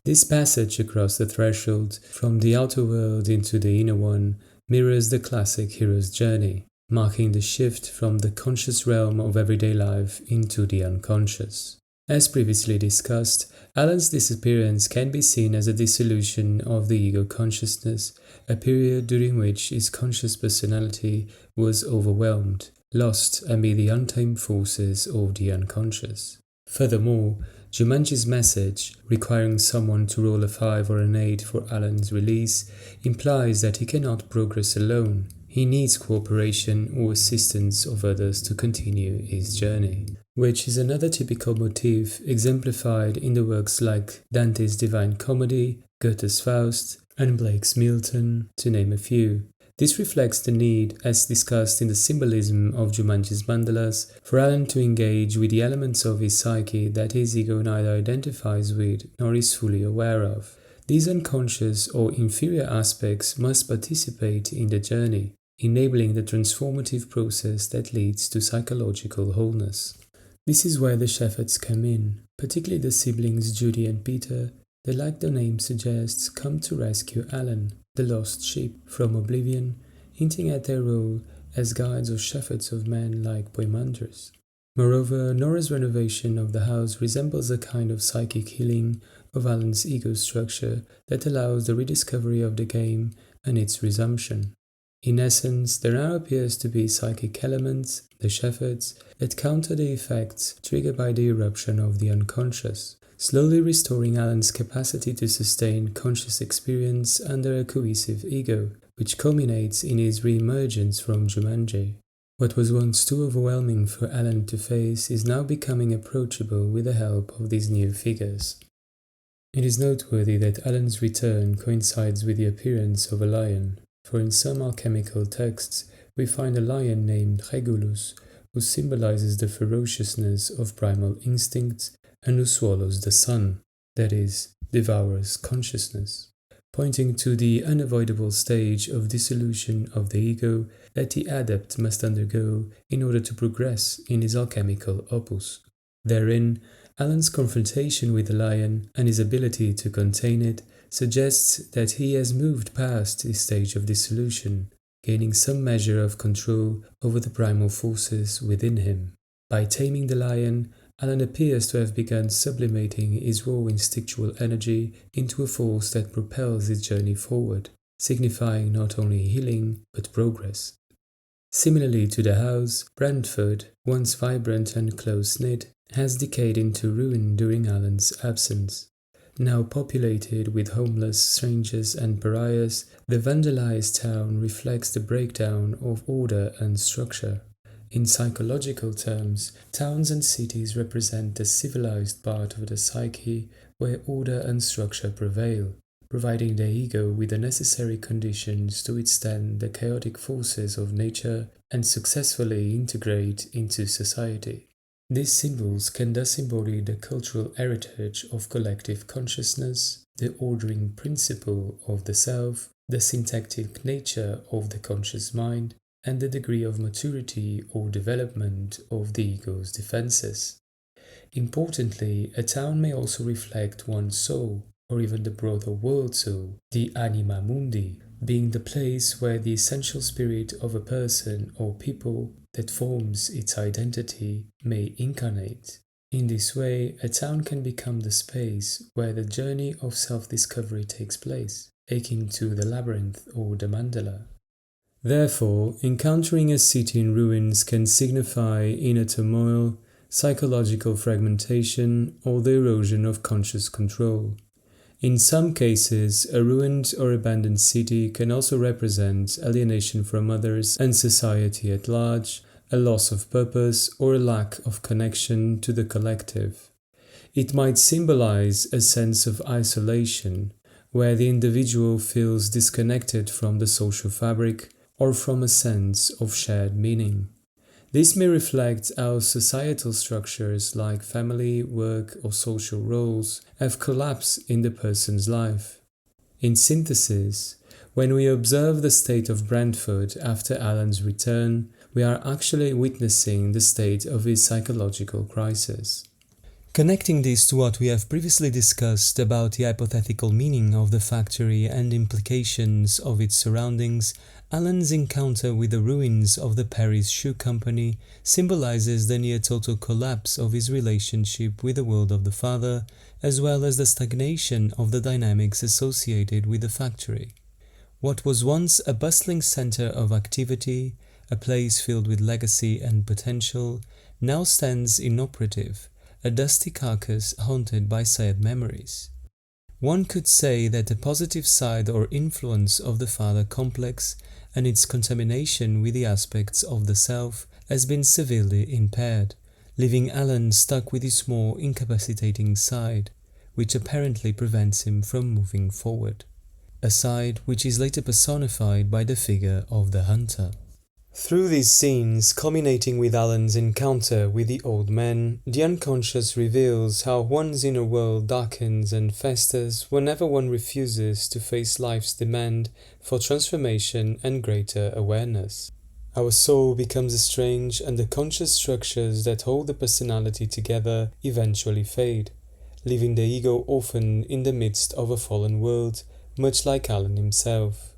This passage across the threshold from the outer world into the inner one mirrors the classic hero's journey, marking the shift from the conscious realm of everyday life into the unconscious. As previously discussed, Alan's disappearance can be seen as a dissolution of the ego consciousness, a period during which his conscious personality was overwhelmed, lost amid the untamed forces of the unconscious. Furthermore, Jumanji's message, requiring someone to roll a 5 or an 8 for Alan's release, implies that he cannot progress alone. He needs cooperation or assistance of others to continue his journey, which is another typical motif exemplified in the works like Dante's Divine Comedy, Goethe's Faust, and Blake's Milton, to name a few. This reflects the need, as discussed in the Symbolism of Jumanji's mandalas, for Alan to engage with the elements of his psyche that his ego neither identifies with nor is fully aware of. These unconscious or inferior aspects must participate in the journey, enabling the transformative process that leads to psychological wholeness. This is where the shepherds come in, particularly the siblings Judy and Peter. They, like the name suggests, come to rescue Alan, the lost sheep, from oblivion, hinting at their role as guides or shepherds of men like Poimandres. Moreover, Nora's renovation of the house resembles a kind of psychic healing of Alan's ego structure that allows the rediscovery of the game and its resumption. In essence, there now appears to be psychic elements, the shepherds, that counter the effects triggered by the eruption of the unconscious, slowly restoring Alan's capacity to sustain conscious experience under a cohesive ego, which culminates in his re-emergence from Jumanji. What was once too overwhelming for Alan to face is now becoming approachable with the help of these new figures. It is noteworthy that Alan's return coincides with the appearance of a lion, for in some alchemical texts we find a lion named Regulus, who symbolizes the ferociousness of primal instincts and who swallows the sun, that is, devours consciousness, pointing to the unavoidable stage of dissolution of the ego that the adept must undergo in order to progress in his alchemical opus. Therein, Alan's confrontation with the lion and his ability to contain it suggests that he has moved past this stage of dissolution, gaining some measure of control over the primal forces within him. By taming the lion, Alan appears to have begun sublimating his raw instinctual energy into a force that propels his journey forward, signifying not only healing but progress. Similarly to the house, Brentford, once vibrant and close-knit, has decayed into ruin during Alan's absence. Now populated with homeless strangers and pariahs, the vandalized town reflects the breakdown of order and structure. In psychological terms, towns and cities represent the civilized part of the psyche where order and structure prevail, providing the ego with the necessary conditions to withstand the chaotic forces of nature and successfully integrate into society. These symbols can thus embody the cultural heritage of collective consciousness, the ordering principle of the self, the syntactic nature of the conscious mind, and the degree of maturity or development of the ego's defenses. Importantly, a town may also reflect one's soul, or even the broader world soul, the anima mundi, being the place where the essential spirit of a person or people that forms its identity may incarnate. In this way, a town can become the space where the journey of self-discovery takes place, akin to the labyrinth or the mandala. Therefore, encountering a city in ruins can signify inner turmoil, psychological fragmentation, or the erosion of conscious control. In some cases, a ruined or abandoned city can also represent alienation from others and society at large, a loss of purpose, or a lack of connection to the collective. It might symbolize a sense of isolation, where the individual feels disconnected from the social fabric or from a sense of shared meaning. This may reflect how societal structures like family, work, or social roles have collapsed in the person's life. In synthesis, when we observe the state of Brentford after Alan's return, we are actually witnessing the state of his psychological crisis. Connecting this to what we have previously discussed about the hypothetical meaning of the factory and implications of its surroundings, Alan's encounter with the ruins of the Paris Shoe Company symbolizes the near-total collapse of his relationship with the world of the father, as well as the stagnation of the dynamics associated with the factory. What was once a bustling center of activity, a place filled with legacy and potential, now stands inoperative, a dusty carcass haunted by sad memories. One could say that the positive side or influence of the father complex and its contamination with the aspects of the self has been severely impaired, leaving Alan stuck with his more incapacitating side, which apparently prevents him from moving forward. A side which is later personified by the figure of the hunter. Through these scenes, culminating with Alan's encounter with the old man, the unconscious reveals how one's inner world darkens and festers whenever one refuses to face life's demand for transformation and greater awareness. Our soul becomes estranged and the conscious structures that hold the personality together eventually fade, leaving the ego orphaned in the midst of a fallen world, much like Alan himself.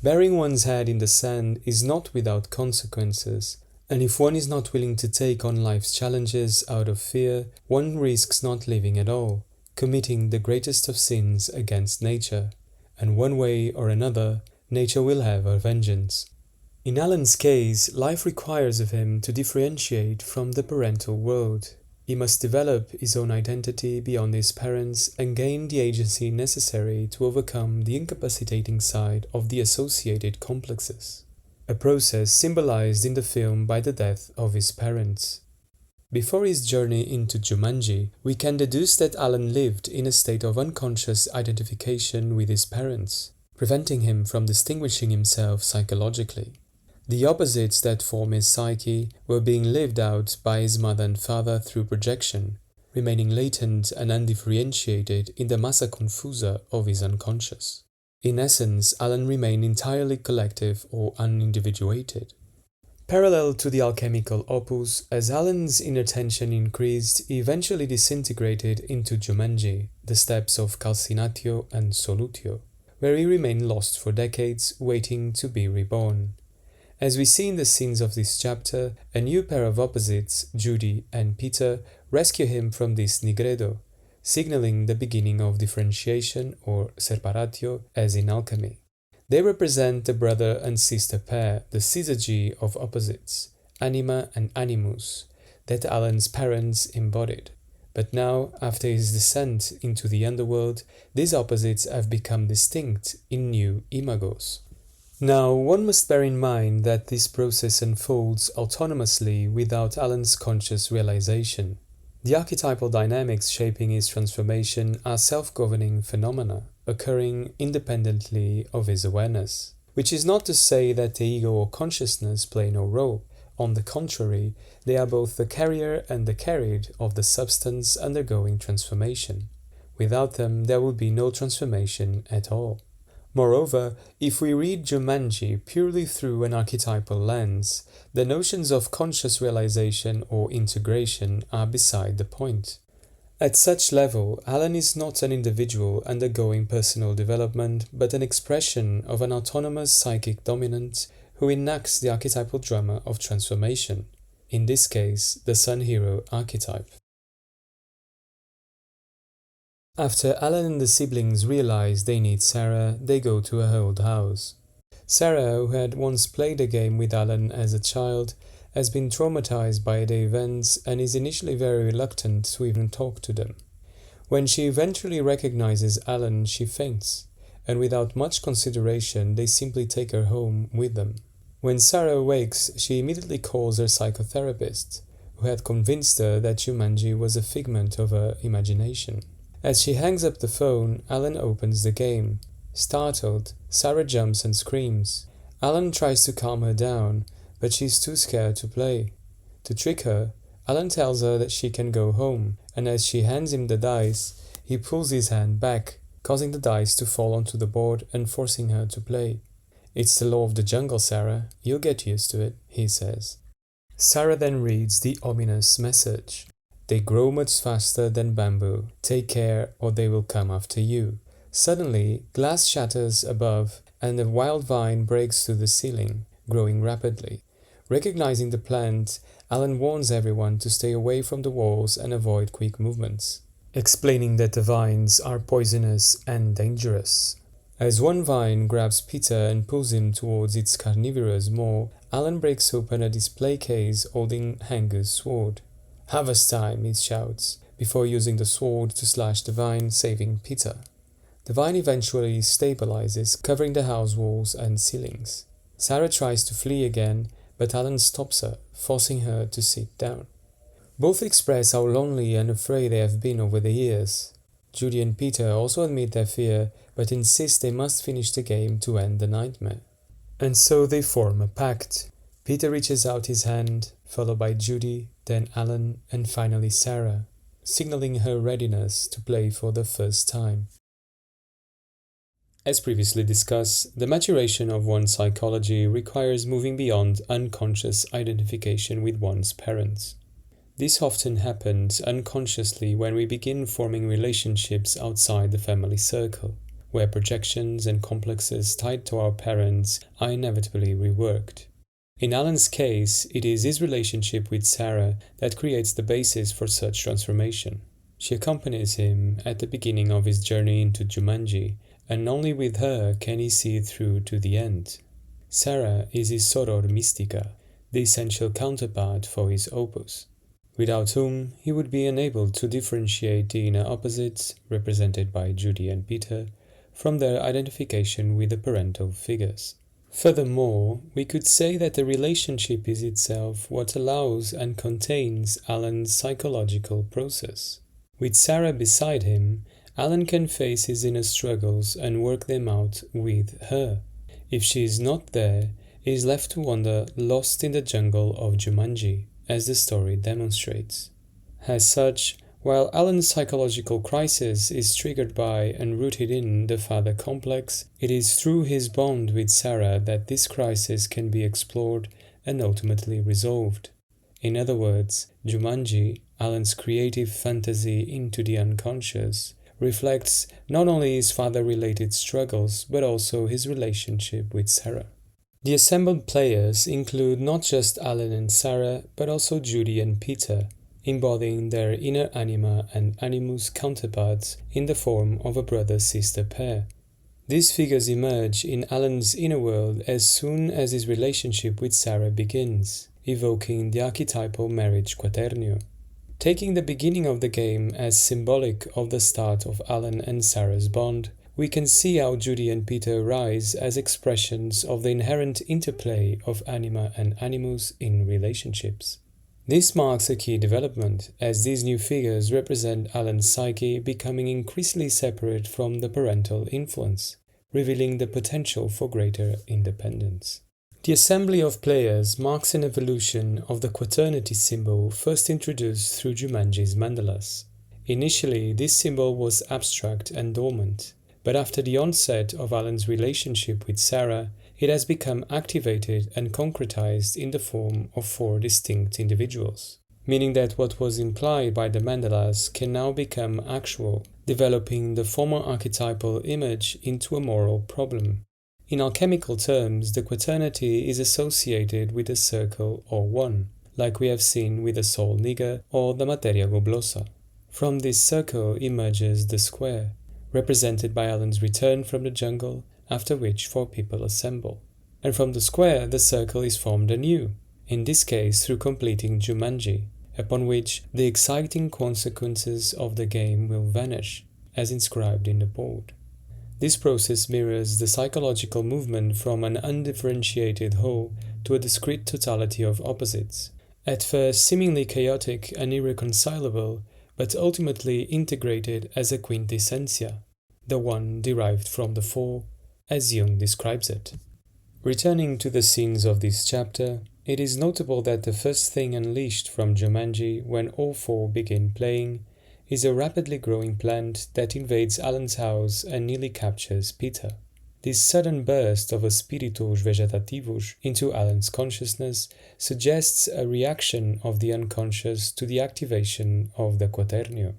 Burying one's head in the sand is not without consequences, and if one is not willing to take on life's challenges out of fear, one risks not living at all, committing the greatest of sins against nature, and one way or another, nature will have her vengeance. In Alan's case, life requires of him to differentiate from the parental world. He must develop his own identity beyond his parents and gain the agency necessary to overcome the incapacitating side of the associated complexes, a process symbolized in the film by the death of his parents. Before his journey into Jumanji, we can deduce that Alan lived in a state of unconscious identification with his parents, preventing him from distinguishing himself psychologically. The opposites that form his psyche were being lived out by his mother and father through projection, remaining latent and undifferentiated in the massa confusa of his unconscious. In essence, Alan remained entirely collective or unindividuated. Parallel to the alchemical opus, as Alan's inner tension increased, he eventually disintegrated into Jumanji, the steps of calcinatio and solutio, where he remained lost for decades, waiting to be reborn. As we see in the scenes of this chapter, a new pair of opposites, Judy and Peter, rescue him from this nigredo, signaling the beginning of differentiation or separatio as in alchemy. They represent the brother and sister pair, the syzygy of opposites, anima and animus, that Alan's parents embodied. But now, after his descent into the underworld, these opposites have become distinct in new imagos. Now, one must bear in mind that this process unfolds autonomously without Alan's conscious realization. The archetypal dynamics shaping his transformation are self-governing phenomena, occurring independently of his awareness, which is not to say that the ego or consciousness play no role. On the contrary, they are both the carrier and the carried of the substance undergoing transformation. Without them, there would be no transformation at all. Moreover, if we read Jumanji purely through an archetypal lens, the notions of conscious realization or integration are beside the point. At such level, Alan is not an individual undergoing personal development, but an expression of an autonomous psychic dominant who enacts the archetypal drama of transformation, in this case, the sun-hero archetype. After Alan and the siblings realize they need Sarah, they go to her old house. Sarah, who had once played a game with Alan as a child, has been traumatized by the events and is initially very reluctant to even talk to them. When she eventually recognizes Alan, she faints, and without much consideration, they simply take her home with them. When Sarah awakes, she immediately calls her psychotherapist, who had convinced her that Jumanji was a figment of her imagination. As she hangs up the phone, Alan opens the game. Startled, Sarah jumps and screams. Alan tries to calm her down, but she's too scared to play. To trick her, Alan tells her that she can go home, and as she hands him the dice, he pulls his hand back, causing the dice to fall onto the board and forcing her to play. "It's the law of the jungle, Sarah. You'll get used to it," he says. Sarah then reads the ominous message. "They grow much faster than bamboo. Take care or they will come after you." Suddenly, glass shatters above and a wild vine breaks through the ceiling, growing rapidly. Recognizing the plant, Alan warns everyone to stay away from the walls and avoid quick movements, explaining that the vines are poisonous and dangerous. As one vine grabs Peter and pulls him towards its carnivorous maw, Alan breaks open a display case holding Hanger's sword. "Harvest time," he shouts, before using the sword to slash the vine, saving Peter. The vine eventually stabilizes, covering the house walls and ceilings. Sarah tries to flee again, but Alan stops her, forcing her to sit down. Both express how lonely and afraid they have been over the years. Judy and Peter also admit their fear, but insist they must finish the game to end the nightmare. And so they form a pact. Peter reaches out his hand, followed by Judy, then Alan, and finally Sarah, signaling her readiness to play for the first time. As previously discussed, the maturation of one's psychology requires moving beyond unconscious identification with one's parents. This often happens unconsciously when we begin forming relationships outside the family circle, where projections and complexes tied to our parents are inevitably reworked. In Alan's case, it is his relationship with Sarah that creates the basis for such transformation. She accompanies him at the beginning of his journey into Jumanji, and only with her can he see it through to the end. Sarah is his soror mystica, the essential counterpart for his opus, without whom he would be unable to differentiate the inner opposites, represented by Judy and Peter, from their identification with the parental figures. Furthermore, we could say that the relationship is itself what allows and contains Alan's psychological process. With Sarah beside him, Alan can face his inner struggles and work them out with her. If she is not there, he is left to wander lost in the jungle of Jumanji, as the story demonstrates. As such, while Alan's psychological crisis is triggered by and rooted in the father complex, it is through his bond with Sarah that this crisis can be explored and ultimately resolved. In other words, Jumanji, Alan's creative fantasy into the unconscious, reflects not only his father-related struggles but also his relationship with Sarah. The assembled players include not just Alan and Sarah but also Judy and Peter, embodying their inner anima and animus counterparts in the form of a brother-sister pair. These figures emerge in Alan's inner world as soon as his relationship with Sarah begins, evoking the archetypal marriage quaternio. Taking the beginning of the game as symbolic of the start of Alan and Sarah's bond, we can see how Judy and Peter rise as expressions of the inherent interplay of anima and animus in relationships. This marks a key development, as these new figures represent Alan's psyche becoming increasingly separate from the parental influence, revealing the potential for greater independence. The assembly of players marks an evolution of the quaternity symbol first introduced through Jumanji's mandalas. Initially, this symbol was abstract and dormant, but after the onset of Alan's relationship with Sarah, it has become activated and concretized in the form of 4 distinct individuals, meaning that what was implied by the mandalas can now become actual, developing the former archetypal image into a moral problem. In alchemical terms, the quaternity is associated with a circle or one, like we have seen with the soul nigger or the materia goblosa. From this circle emerges the square, represented by Alan's return from the jungle, after which 4 people assemble. And from the square, the circle is formed anew, in this case through completing Jumanji, upon which the exciting consequences of the game will vanish, as inscribed in the board. This process mirrors the psychological movement from an undifferentiated whole to a discrete totality of opposites, at first seemingly chaotic and irreconcilable, but ultimately integrated as a quintessentia, the one derived from the 4, as Jung describes it. Returning to the scenes of this chapter, it is notable that the first thing unleashed from Jumanji when all 4 begin playing is a rapidly growing plant that invades Alan's house and nearly captures Peter. This sudden burst of a spiritus vegetativus into Alan's consciousness suggests a reaction of the unconscious to the activation of the quaternio.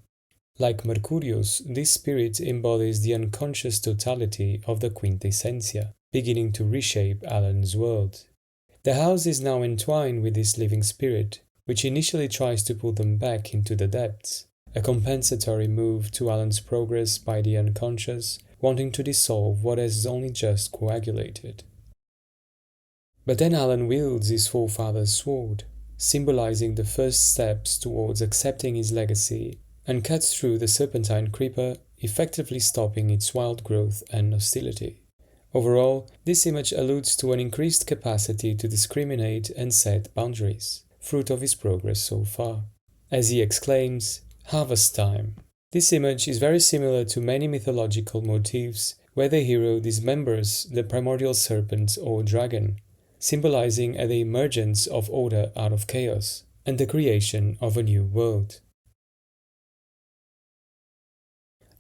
Like Mercurius, this spirit embodies the unconscious totality of the quintessentia, beginning to reshape Alan's world. The house is now entwined with this living spirit, which initially tries to pull them back into the depths, a compensatory move to Alan's progress by the unconscious, wanting to dissolve what has only just coagulated. But then Alan wields his forefather's sword, symbolizing the first steps towards accepting his legacy, and cuts through the serpentine creeper, effectively stopping its wild growth and hostility. Overall, this image alludes to an increased capacity to discriminate and set boundaries, fruit of his progress so far. As he exclaims, "Harvest time!" This image is very similar to many mythological motifs where the hero dismembers the primordial serpent or dragon, symbolizing the emergence of order out of chaos and the creation of a new world.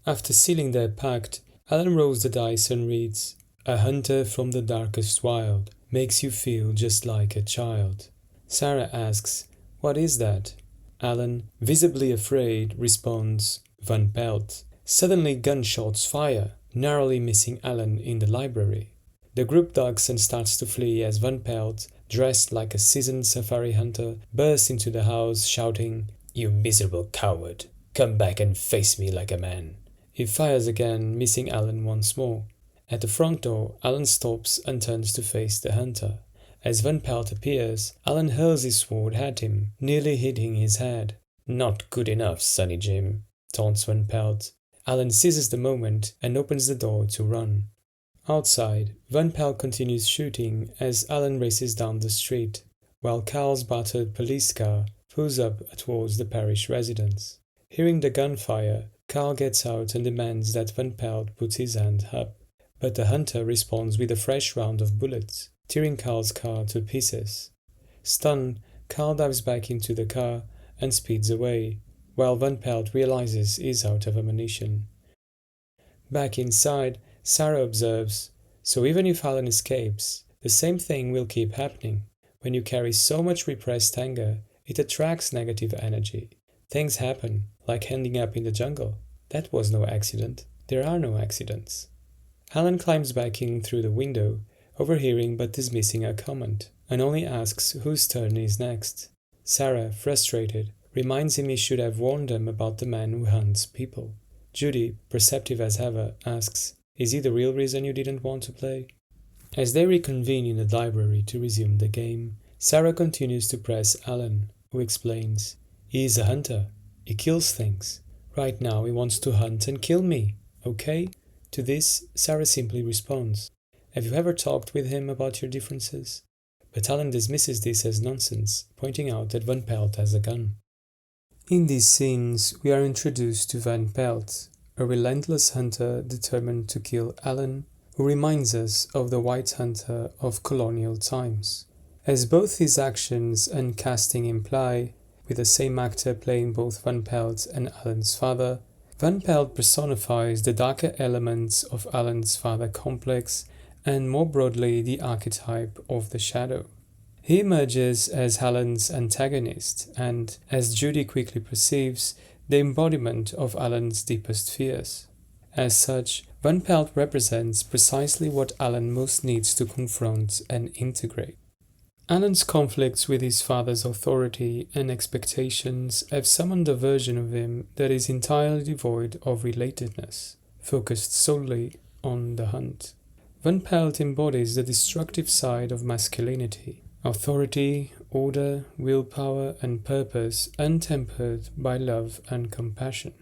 After sealing their pact, Alan rolls the dice and reads, "A hunter from the darkest wild makes you feel just like a child." Sarah asks, "What is that?" Alan, visibly afraid, responds, "Van Pelt." Suddenly gunshots fire, narrowly missing Alan in the library. The group ducks and starts to flee as Van Pelt, dressed like a seasoned safari hunter, bursts into the house shouting, "You miserable coward! Come back and face me like a man." He fires again, missing Alan once more. At the front door, Alan stops and turns to face the hunter. As Van Pelt appears, Alan hurls his sword at him, nearly hitting his head. "Not good enough, Sonny Jim," taunts Van Pelt. Alan seizes the moment and opens the door to run. Outside, Van Pelt continues shooting as Alan races down the street, while Carl's battered police car pulls up towards the parish residence. Hearing the gunfire, Carl gets out and demands that Van Pelt puts his hand up, but the hunter responds with a fresh round of bullets, tearing Carl's car to pieces. Stunned, Carl dives back into the car and speeds away, while Van Pelt realizes he's out of ammunition. Back inside, Sarah observes, "So even if Alan escapes, the same thing will keep happening. When you carry so much repressed anger, it attracts negative energy. Things happen, like ending up in the jungle. That was no accident. There are no accidents." Alan climbs back in through the window, overhearing but dismissing her comment, and only asks whose turn is next. Sarah, frustrated, reminds him he should have warned them about the man who hunts people. Judy, perceptive as ever, asks, "Is he the real reason you didn't want to play?" As they reconvene in the library to resume the game, Sarah continues to press Alan, who explains, "He is a hunter. He kills things. Right now he wants to hunt and kill me, okay?" To this, Sarah simply responds, "Have you ever talked with him about your differences?" But Alan dismisses this as nonsense, pointing out that Van Pelt has a gun. In these scenes, we are introduced to Van Pelt, a relentless hunter determined to kill Alan, who reminds us of the white hunter of colonial times. As both his actions and casting imply, with the same actor playing both Van Pelt and Alan's father, Van Pelt personifies the darker elements of Alan's father complex and more broadly the archetype of the shadow. He emerges as Alan's antagonist and, as Judy quickly perceives, the embodiment of Alan's deepest fears. As such, Van Pelt represents precisely what Alan most needs to confront and integrate. Alan's conflicts with his father's authority and expectations have summoned a version of him that is entirely devoid of relatedness, focused solely on the hunt. Van Pelt embodies the destructive side of masculinity, authority, order, willpower, and purpose untempered by love and compassion.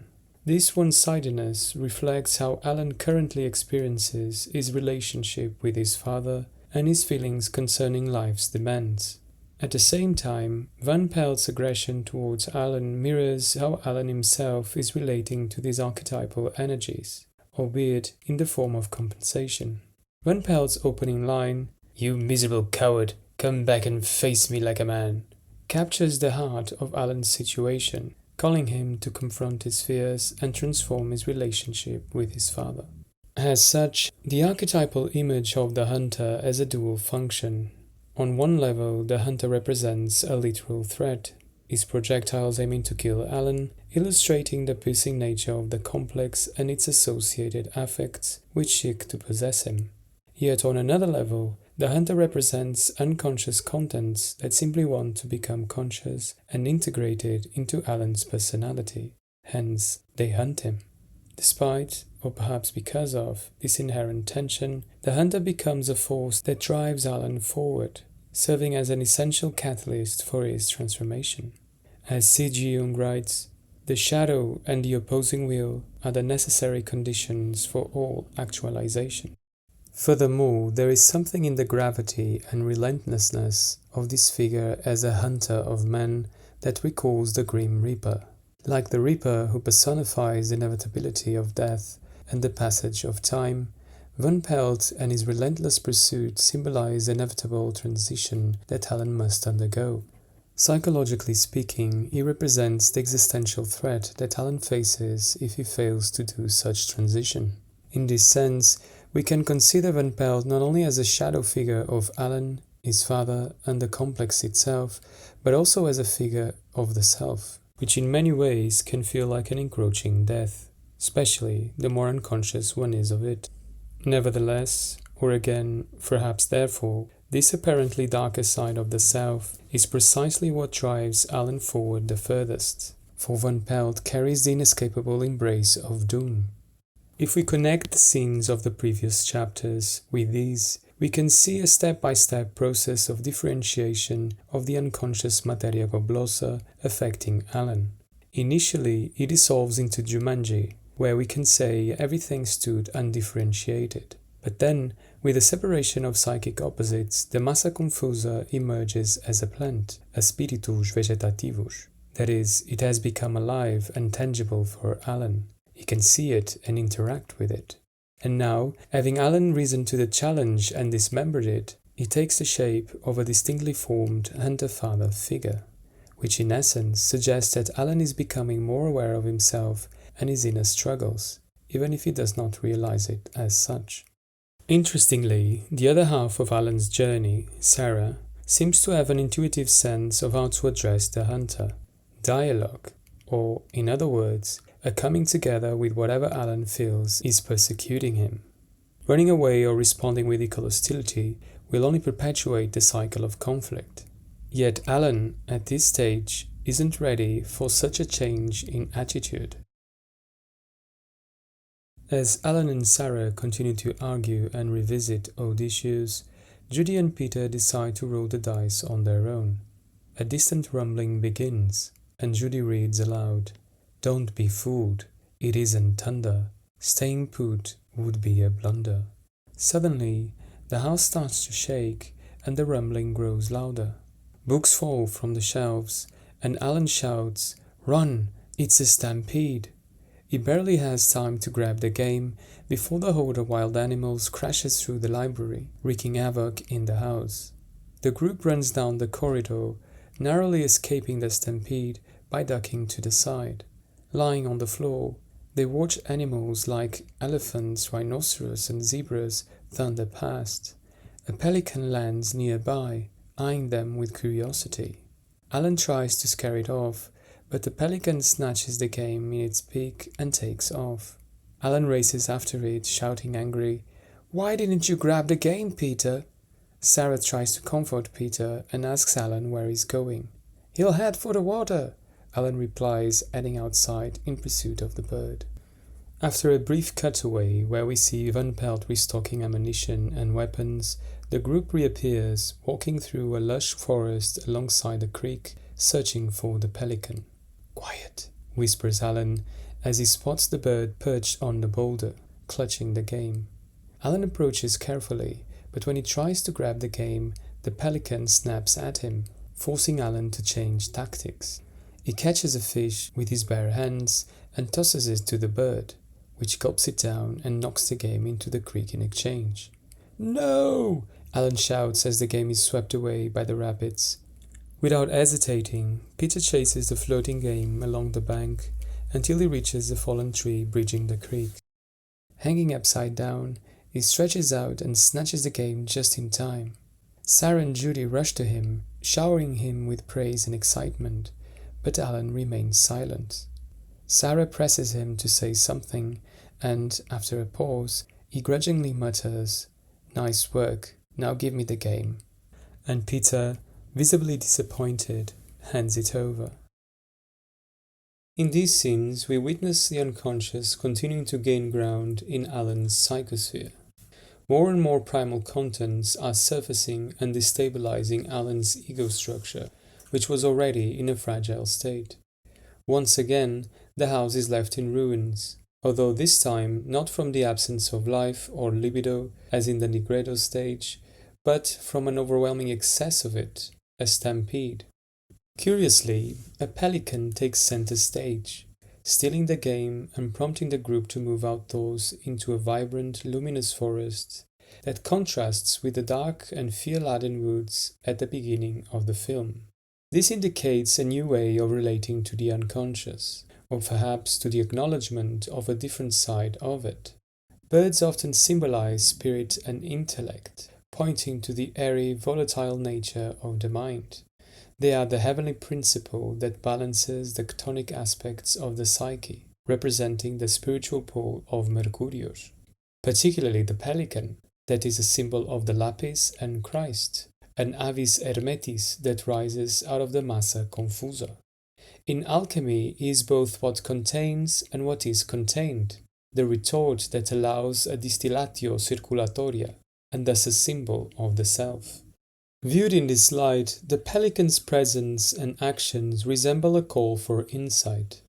This one-sidedness reflects how Alan currently experiences his relationship with his father and his feelings concerning life's demands. At the same time, Van Pelt's aggression towards Alan mirrors how Alan himself is relating to these archetypal energies, albeit in the form of compensation. Van Pelt's opening line, "You miserable coward, come back and face me like a man," captures the heart of Alan's situation, calling him to confront his fears and transform his relationship with his father. As such, the archetypal image of the hunter has a dual function. On one level, the hunter represents a literal threat, his projectiles aiming to kill Alan, illustrating the piercing nature of the complex and its associated affects which seek to possess him. Yet on another level, the hunter represents unconscious contents that simply want to become conscious and integrated into Alan's personality. Hence, they hunt him. Despite, or perhaps because of, this inherent tension, the hunter becomes a force that drives Alan forward, serving as an essential catalyst for his transformation. As C.G.Jung writes, "The shadow and the opposing will are the necessary conditions for all actualization." Furthermore, there is something in the gravity and relentlessness of this figure as a hunter of men that recalls the Grim Reaper. Like the Reaper who personifies the inevitability of death and the passage of time, Van Pelt and his relentless pursuit symbolize the inevitable transition that Alan must undergo. Psychologically speaking, he represents the existential threat that Alan faces if he fails to do such transition. In this sense, we can consider Van Pelt not only as a shadow figure of Alan, his father, and the complex itself, but also as a figure of the self, which in many ways can feel like an encroaching death, especially the more unconscious one is of it. Nevertheless, or again, perhaps therefore, this apparently darker side of the self is precisely what drives Alan forward the furthest, for Van Pelt carries the inescapable embrace of doom. If we connect the scenes of the previous chapters with these, we can see a step-by-step process of differentiation of the unconscious materia globosa affecting Alan. Initially, it dissolves into Jumanji, where we can say everything stood undifferentiated. But then, with the separation of psychic opposites, the massa confusa emerges as a plant, a spiritus vegetativus. That is, it has become alive and tangible for Alan. He can see it and interact with it. And now, having Alan risen to the challenge and dismembered it, it takes the shape of a distinctly formed hunter-father figure, which in essence suggests that Alan is becoming more aware of himself and his inner struggles, even if he does not realize it as such. Interestingly, the other half of Alan's journey, Sarah, seems to have an intuitive sense of how to address the hunter. Dialogue, or, in other words, a coming together with whatever Alan feels is persecuting him. Running away or responding with equal hostility will only perpetuate the cycle of conflict. Yet Alan, at this stage, isn't ready for such a change in attitude. As Alan and Sarah continue to argue and revisit old issues, Judy and Peter decide to roll the dice on their own. A distant rumbling begins, and Judy reads aloud, "Don't be fooled, it isn't thunder. Staying put would be a blunder." Suddenly, the house starts to shake, and the rumbling grows louder. Books fall from the shelves, and Alan shouts, "Run! It's a stampede!" He barely has time to grab the game before the horde of wild animals crashes through the library, wreaking havoc in the house. The group runs down the corridor, narrowly escaping the stampede by ducking to the side. Lying on the floor, they watch animals like elephants, rhinoceros, and zebras thunder past. A pelican lands nearby, eyeing them with curiosity. Alan tries to scare it off, but the pelican snatches the game in its beak and takes off. Alan races after it, shouting angrily, "Why didn't you grab the game, Peter?" Sarah tries to comfort Peter and asks Alan where he's going. "He'll head for the water," Alan replies, heading outside in pursuit of the bird. After a brief cutaway where we see Van Pelt restocking ammunition and weapons, the group reappears, walking through a lush forest alongside a creek, searching for the pelican. "Quiet," whispers Alan as he spots the bird perched on the boulder, clutching the game. Alan approaches carefully, but when he tries to grab the game, the pelican snaps at him, forcing Alan to change tactics. He catches a fish with his bare hands and tosses it to the bird, which gulps it down and knocks the game into the creek in exchange. "No!" Alan shouts as the game is swept away by the rapids. Without hesitating, Peter chases the floating game along the bank until he reaches the fallen tree bridging the creek. Hanging upside down, he stretches out and snatches the game just in time. Sarah and Judy rush to him, showering him with praise and excitement, but Alan remains silent. Sarah presses him to say something, and, after a pause, he grudgingly mutters, "Nice work, now give me the game." And Peter, visibly disappointed, hands it over. In these scenes, we witness the unconscious continuing to gain ground in Alan's psychosphere. More and more primal contents are surfacing and destabilizing Alan's ego structure, which was already in a fragile state. Once again, the house is left in ruins, although this time not from the absence of life or libido, as in the Nigredo stage, but from an overwhelming excess of it, a stampede. Curiously, a pelican takes center stage, stealing the game and prompting the group to move outdoors into a vibrant, luminous forest that contrasts with the dark and fear-laden woods at the beginning of the film. This indicates a new way of relating to the unconscious, or perhaps to the acknowledgement of a different side of it. Birds often symbolize spirit and intellect, pointing to the airy, volatile nature of the mind. They are the heavenly principle that balances the chthonic aspects of the psyche, representing the spiritual pole of Mercurius. Particularly the pelican, that is a symbol of the lapis and Christ, an avis hermetis that rises out of the massa confusa. In alchemy, he is both what contains and what is contained, the retort that allows a distillatio circulatoria, and thus a symbol of the self. Viewed in this light, the pelican's presence and actions resemble a call for insight.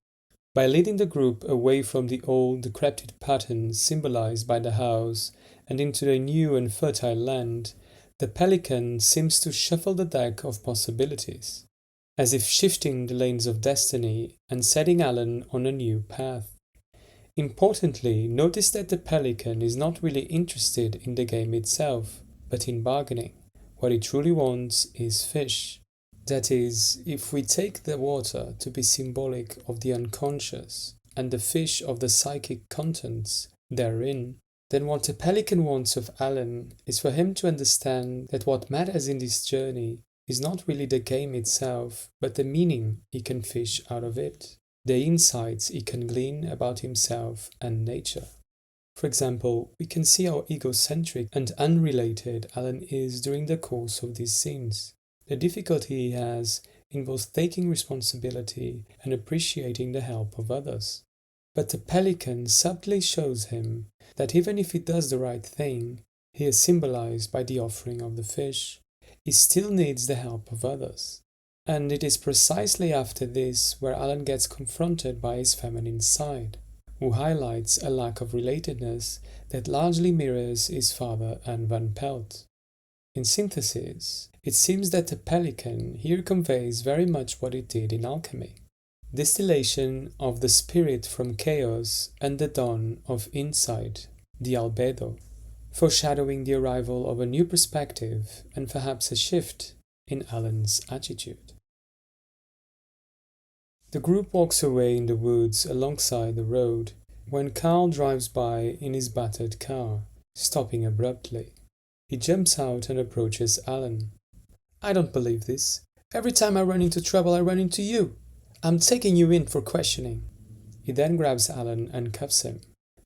By leading the group away from the old, decrepit patterns symbolized by the house and into a new and fertile land, the pelican seems to shuffle the deck of possibilities, as if shifting the lanes of destiny and setting Alan on a new path. Importantly, notice that the pelican is not really interested in the game itself, but in bargaining. What he truly wants is fish. That is, if we take the water to be symbolic of the unconscious and the fish of the psychic contents therein, then what the pelican wants of Alan is for him to understand that what matters in this journey is not really the game itself, but the meaning he can fish out of it, the insights he can glean about himself and nature. For example, we can see how egocentric and unrelated Alan is during the course of these scenes. The difficulty he has in both taking responsibility and appreciating the help of others. But the pelican subtly shows him that even if he does the right thing, he is symbolized by the offering of the fish, he still needs the help of others. And it is precisely after this where Alan gets confronted by his feminine side, who highlights a lack of relatedness that largely mirrors his father and Van Pelt. In synthesis, it seems that the pelican here conveys very much what it did in alchemy. Distillation of the spirit from chaos and the dawn of insight, the albedo, foreshadowing the arrival of a new perspective and perhaps a shift in Alan's attitude. The group walks away in the woods alongside the road when Carl drives by in his battered car, stopping abruptly. He jumps out and approaches Alan. "I don't believe this. Every time I run into trouble, I run into you. I'm taking you in for questioning." He then grabs Alan and cuffs him.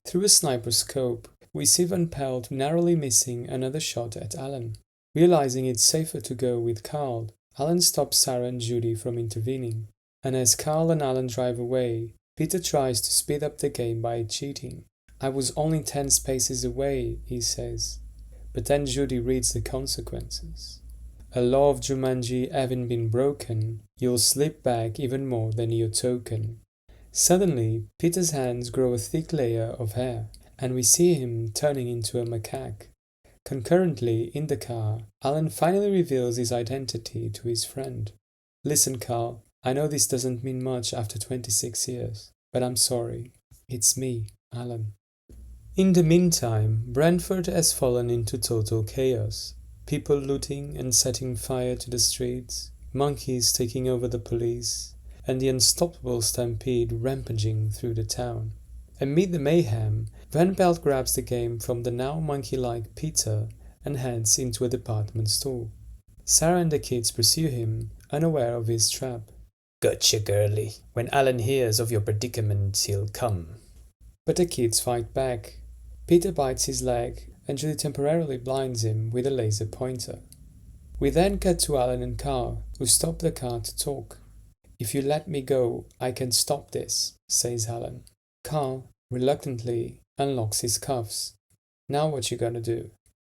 Through a sniper scope, we see Van Pelt narrowly missing another shot at Alan. Realizing it's safer to go with Carl, Alan stops Sarah and Judy from intervening. And as Carl and Alan drive away, Peter tries to speed up the game by cheating. "I was only 10 spaces away," he says. But then Judy reads the consequences. A law of Jumanji having been broken, you'll slip back even more than your token. Suddenly, Peter's hands grow a thick layer of hair, and we see him turning into a macaque. Concurrently, in the car, Alan finally reveals his identity to his friend. "Listen, Carl, I know this doesn't mean much after 26 years, but I'm sorry. It's me, Alan." In the meantime, Brentford has fallen into total chaos. People looting and setting fire to the streets, monkeys taking over the police, and the unstoppable stampede rampaging through the town. Amid the mayhem, Van Pelt grabs the game from the now monkey-like Peter and heads into a department store. Sarah and the kids pursue him, unaware of his trap. "Gotcha, girlie. When Alan hears of your predicament, he'll come." But the kids fight back. Peter bites his leg, and Judy temporarily blinds him with a laser pointer. We then cut to Alan and Carl, who stop the car to talk. "If you let me go, I can stop this," says Alan. Carl, reluctantly, unlocks his cuffs. "Now what you gonna do?"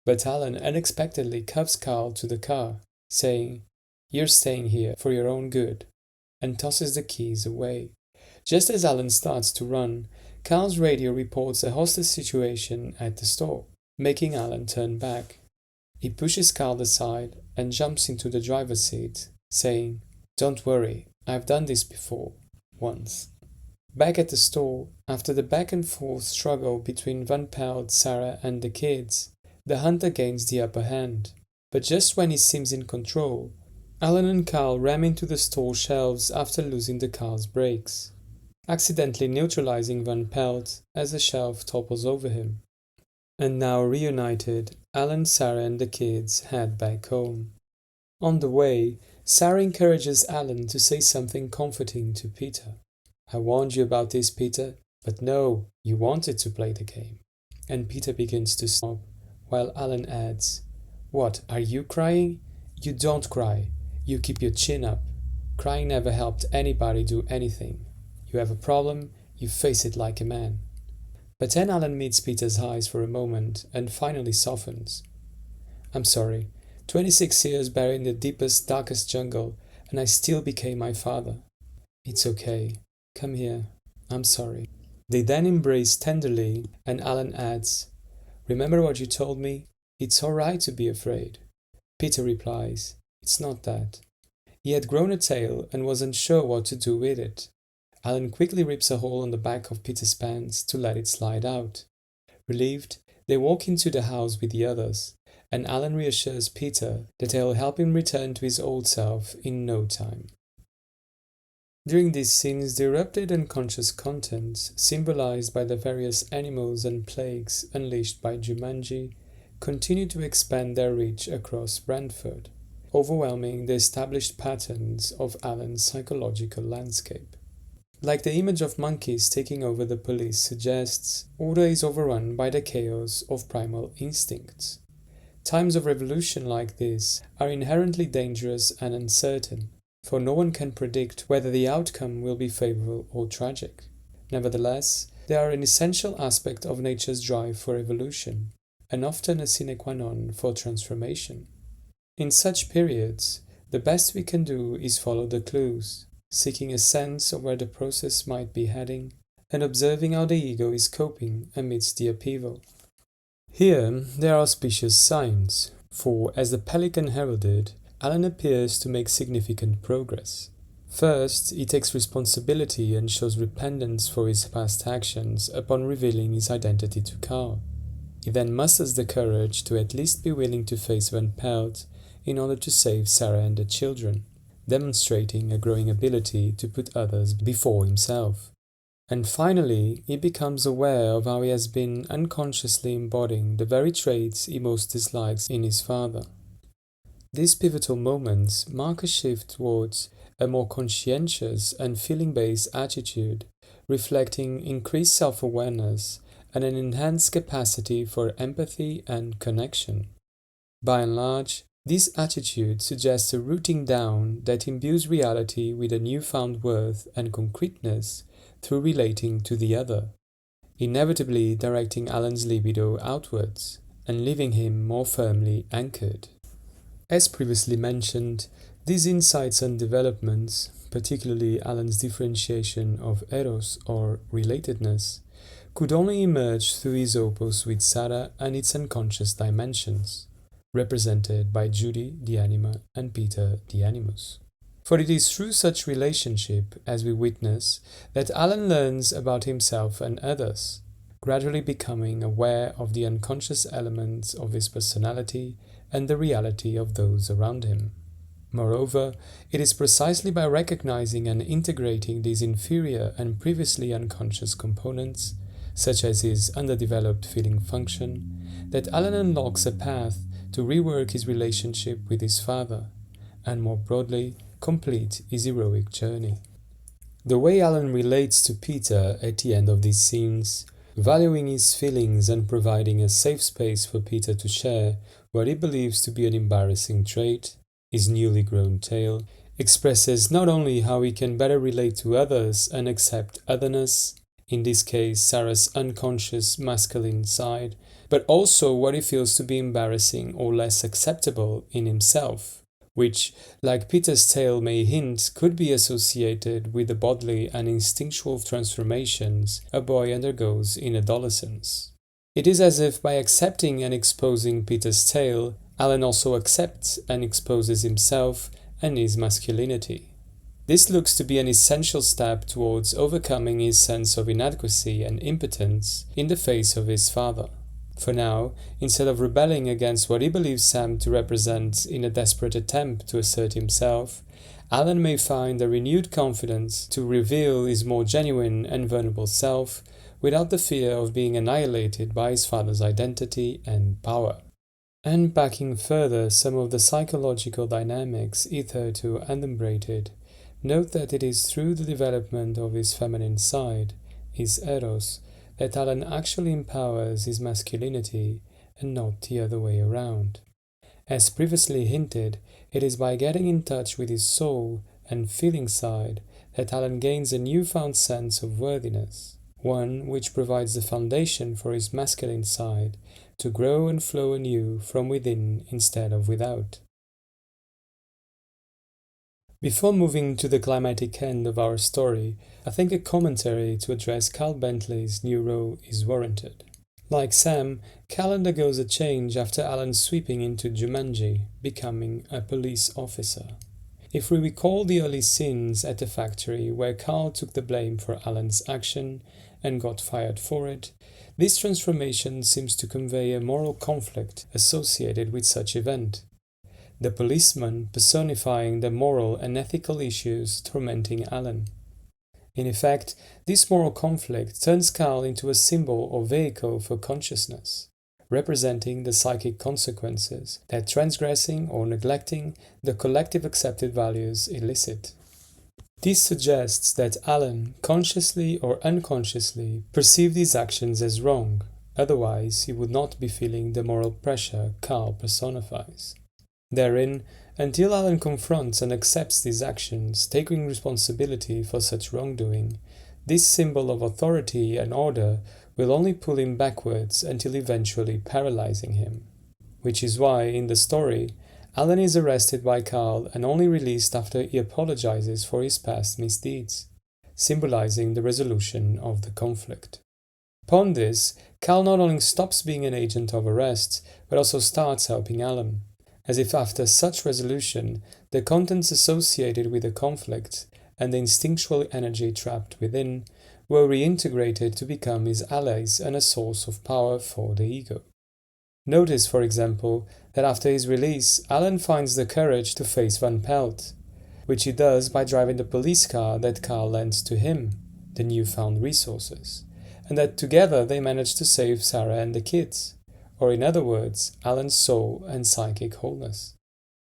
But Alan unexpectedly cuffs Carl to the car, saying, "You're staying here for your own good," and tosses the keys away. Just as Alan starts to run, Carl's radio reports a hostage situation at the store, making Alan turn back. He pushes Carl aside and jumps into the driver's seat, saying, "Don't worry, I've done this before, once." Back at the store, after the back-and-forth struggle between Van Pelt, Sarah and the kids, the hunter gains the upper hand. But just when he seems in control, Alan and Carl ram into the store shelves after losing the car's brakes, accidentally neutralizing Van Pelt as the shelf topples over him. And now reunited, Alan, Sarah and the kids head back home. On the way, Sarah encourages Alan to say something comforting to Peter. "I warned you about this, Peter, but no, you wanted to play the game." And Peter begins to sob, while Alan adds, "What, are you crying? You don't cry. You keep your chin up. Crying never helped anybody do anything. You have a problem, you face it like a man." But then Alan meets Peter's eyes for a moment and finally softens. "I'm sorry. 26 years buried in the deepest, darkest jungle, and I still became my father. It's okay. Come here." I'm sorry." They then embrace tenderly, and Alan adds, "Remember what you told me? It's all right to be afraid." Peter replies, "It's not that." He had grown a tail and wasn't sure what to do with it. Alan quickly rips a hole on the back of Peter's pants to let it slide out. Relieved, they walk into the house with the others, and Alan reassures Peter that he'll help him return to his old self in no time. During these scenes, the erupted unconscious contents, symbolized by the various animals and plagues unleashed by Jumanji, continue to expand their reach across Brantford, overwhelming the established patterns of Alan's psychological landscape. Like the image of monkeys taking over the police suggests, order is overrun by the chaos of primal instincts. Times of revolution like this are inherently dangerous and uncertain, for no one can predict whether the outcome will be favorable or tragic. Nevertheless, they are an essential aspect of nature's drive for evolution, and often a sine qua non for transformation. In such periods, the best we can do is follow the clues, seeking a sense of where the process might be heading, and observing how the ego is coping amidst the upheaval. Here, there are auspicious signs, for as the pelican heralded, Alan appears to make significant progress. First, he takes responsibility and shows repentance for his past actions upon revealing his identity to Carl. He then musters the courage to at least be willing to face Van Pelt in order to save Sarah and the children, demonstrating a growing ability to put others before himself. And finally, he becomes aware of how he has been unconsciously embodying the very traits he most dislikes in his father. These pivotal moments mark a shift towards a more conscientious and feeling-based attitude, reflecting increased self-awareness and an enhanced capacity for empathy and connection. By and large, this attitude suggests a rooting down that imbues reality with a newfound worth and concreteness through relating to the other, inevitably directing Alan's libido outwards and leaving him more firmly anchored. As previously mentioned, these insights and developments, particularly Alan's differentiation of eros or relatedness, could only emerge through his opus with Sarah and its unconscious dimensions, represented by Judy the anima and Peter the animus. For it is through such relationship, as we witness, that Alan learns about himself and others, gradually becoming aware of the unconscious elements of his personality and the reality of those around him. Moreover, it is precisely by recognizing and integrating these inferior and previously unconscious components, such as his underdeveloped feeling function, that Alan unlocks a path to rework his relationship with his father, and more broadly, complete his heroic journey. The way Alan relates to Peter at the end of these scenes, valuing his feelings and providing a safe space for Peter to share what he believes to be an embarrassing trait, his newly grown tail, expresses not only how he can better relate to others and accept otherness, in this case Sarah's unconscious masculine side, but also what he feels to be embarrassing or less acceptable in himself, which, like Peter's tail may hint, could be associated with the bodily and instinctual transformations a boy undergoes in adolescence. It is as if by accepting and exposing Peter's tail, Alan also accepts and exposes himself and his masculinity. This looks to be an essential step towards overcoming his sense of inadequacy and impotence in the face of his father. For now, instead of rebelling against what he believes Sam to represent in a desperate attempt to assert himself, Alan may find a renewed confidence to reveal his more genuine and vulnerable self without the fear of being annihilated by his father's identity and power. Unpacking further some of the psychological dynamics hitherto adumbrated, note that it is through the development of his feminine side, his eros, that Alan actually empowers his masculinity and not the other way around. As previously hinted, it is by getting in touch with his soul and feeling side that Alan gains a newfound sense of worthiness, one which provides the foundation for his masculine side to grow and flow anew from within instead of without. Before moving to the climatic end of our story, I think a commentary to address Cal Bentley's new role is warranted. Like Sam, Cal undergoes a change after Alan's sweeping into Jumanji, becoming a police officer. If we recall the early scenes at the factory where Cal took the blame for Alan's action and got fired for it, this transformation seems to convey a moral conflict associated with such event. The policeman personifying the moral and ethical issues tormenting Alan. In effect, this moral conflict turns Cal into a symbol or vehicle for consciousness, representing the psychic consequences that transgressing or neglecting the collective accepted values elicit. This suggests that Alan, consciously or unconsciously, perceived these actions as wrong, otherwise he would not be feeling the moral pressure Cal personifies. Therein, until Alan confronts and accepts these actions, taking responsibility for such wrongdoing, this symbol of authority and order will only pull him backwards until eventually paralyzing him. Which is why, in the story, Alan is arrested by Cal and only released after he apologizes for his past misdeeds, symbolizing the resolution of the conflict. Upon this, Cal not only stops being an agent of arrest, but also starts helping Alan, as if after such resolution, the contents associated with the conflict and the instinctual energy trapped within were reintegrated to become his allies and a source of power for the ego. Notice, for example, that after his release, Alan finds the courage to face Van Pelt, which he does by driving the police car that Cal lends to him, the newfound resources, and that together they manage to save Sarah and the kids. Or in other words, Alan's soul and psychic wholeness.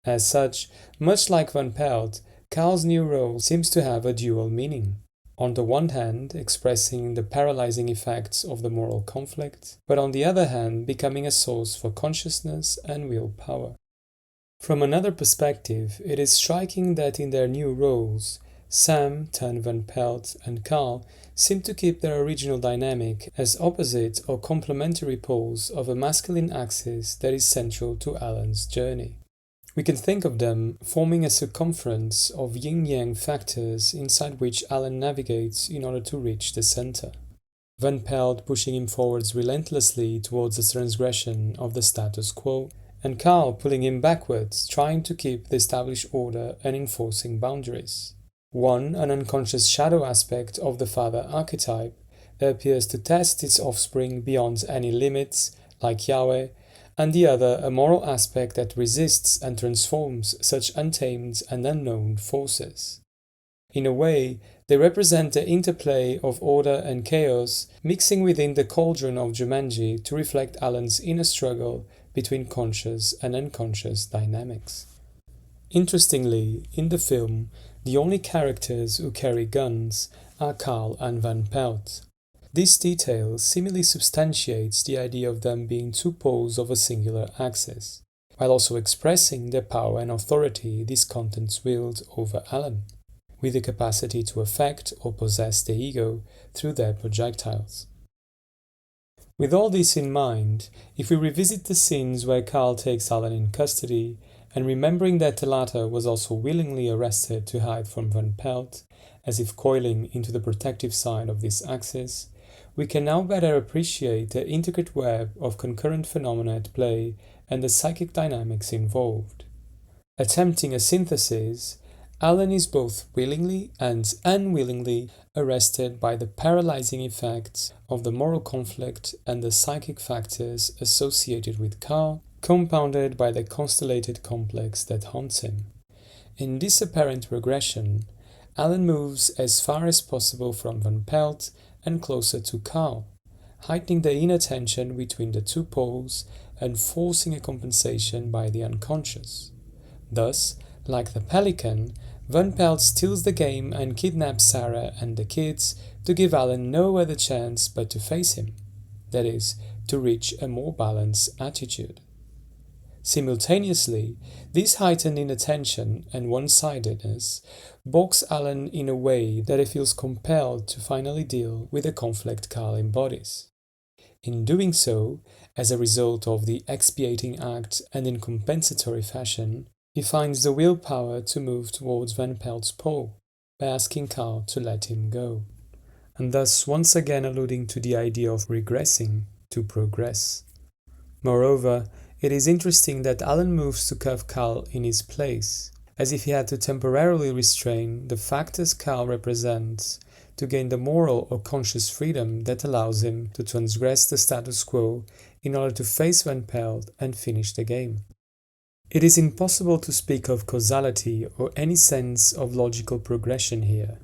As such, much like Van Pelt, Cal's new role seems to have a dual meaning. On the one hand, expressing the paralyzing effects of the moral conflict, but on the other hand, becoming a source for consciousness and willpower. From another perspective, it is striking that in their new roles, Sam, Tan Van Pelt, and Cal seem to keep their original dynamic as opposite or complementary poles of a masculine axis that is central to Alan's journey. We can think of them forming a circumference of yin-yang factors inside which Alan navigates in order to reach the center. Van Pelt pushing him forwards relentlessly towards the transgression of the status quo, and Cal pulling him backwards, trying to keep the established order and enforcing boundaries. One, an unconscious shadow aspect of the father archetype that appears to test its offspring beyond any limits, like Yahweh, and the other, a moral aspect that resists and transforms such untamed and unknown forces. In a way, they represent the interplay of order and chaos, mixing within the cauldron of Jumanji to reflect Alan's inner struggle between conscious and unconscious dynamics. Interestingly, in the film, the only characters who carry guns are Cal and Van Pelt. This detail seemingly substantiates the idea of them being two poles of a singular axis, while also expressing the power and authority these contents wield over Alan, with the capacity to affect or possess the ego through their projectiles. With all this in mind, if we revisit the scenes where Cal takes Alan in custody, and remembering that the latter was also willingly arrested to hide from Van Pelt, as if coiling into the protective side of this axis, we can now better appreciate the intricate web of concurrent phenomena at play and the psychic dynamics involved. Attempting a synthesis, Alan is both willingly and unwillingly arrested by the paralyzing effects of the moral conflict and the psychic factors associated with Cal, compounded by the constellated complex that haunts him. In this apparent regression, Alan moves as far as possible from Van Pelt and closer to Cal, heightening the inner tension between the two poles and forcing a compensation by the unconscious. Thus, like the pelican, Van Pelt steals the game and kidnaps Sarah and the kids to give Alan no other chance but to face him, that is, to reach a more balanced attitude. Simultaneously, this heightened inattention and one-sidedness balks Alan in a way that he feels compelled to finally deal with the conflict Cal embodies. In doing so, as a result of the expiating act and in compensatory fashion, He finds the willpower to move towards Van Pelt's pole by asking Carl to let him go, and thus once again alluding to the idea of regressing to progress. Moreover, it is interesting that Alan moves to cuff Carl in his place, as if he had to temporarily restrain the factors Carl represents to gain the moral or conscious freedom that allows him to transgress the status quo in order to face Van Pelt and finish the game. It is impossible to speak of causality or any sense of logical progression here,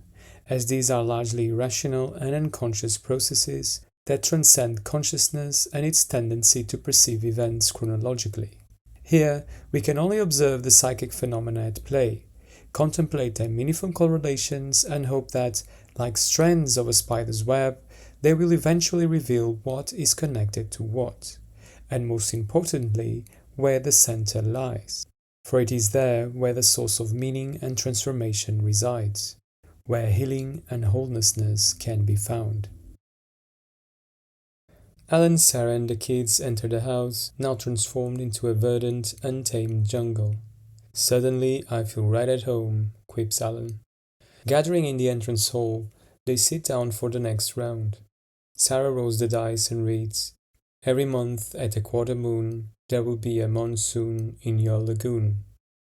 as these are largely irrational and unconscious processes that transcend consciousness and its tendency to perceive events chronologically. Here, we can only observe the psychic phenomena at play, contemplate their meaningful correlations, and hope that, like strands of a spider's web, they will eventually reveal what is connected to what, and most importantly, where the center lies. For it is there where the source of meaning and transformation resides, where healing and wholenessness can be found. Alan, Sarah and the kids enter the house, now transformed into a verdant, untamed jungle. "Suddenly I feel right at home," quips Alan. Gathering in the entrance hall, they sit down for the next round. Sarah rolls the dice and reads, "Every month at a quarter moon, there will be a monsoon in your lagoon.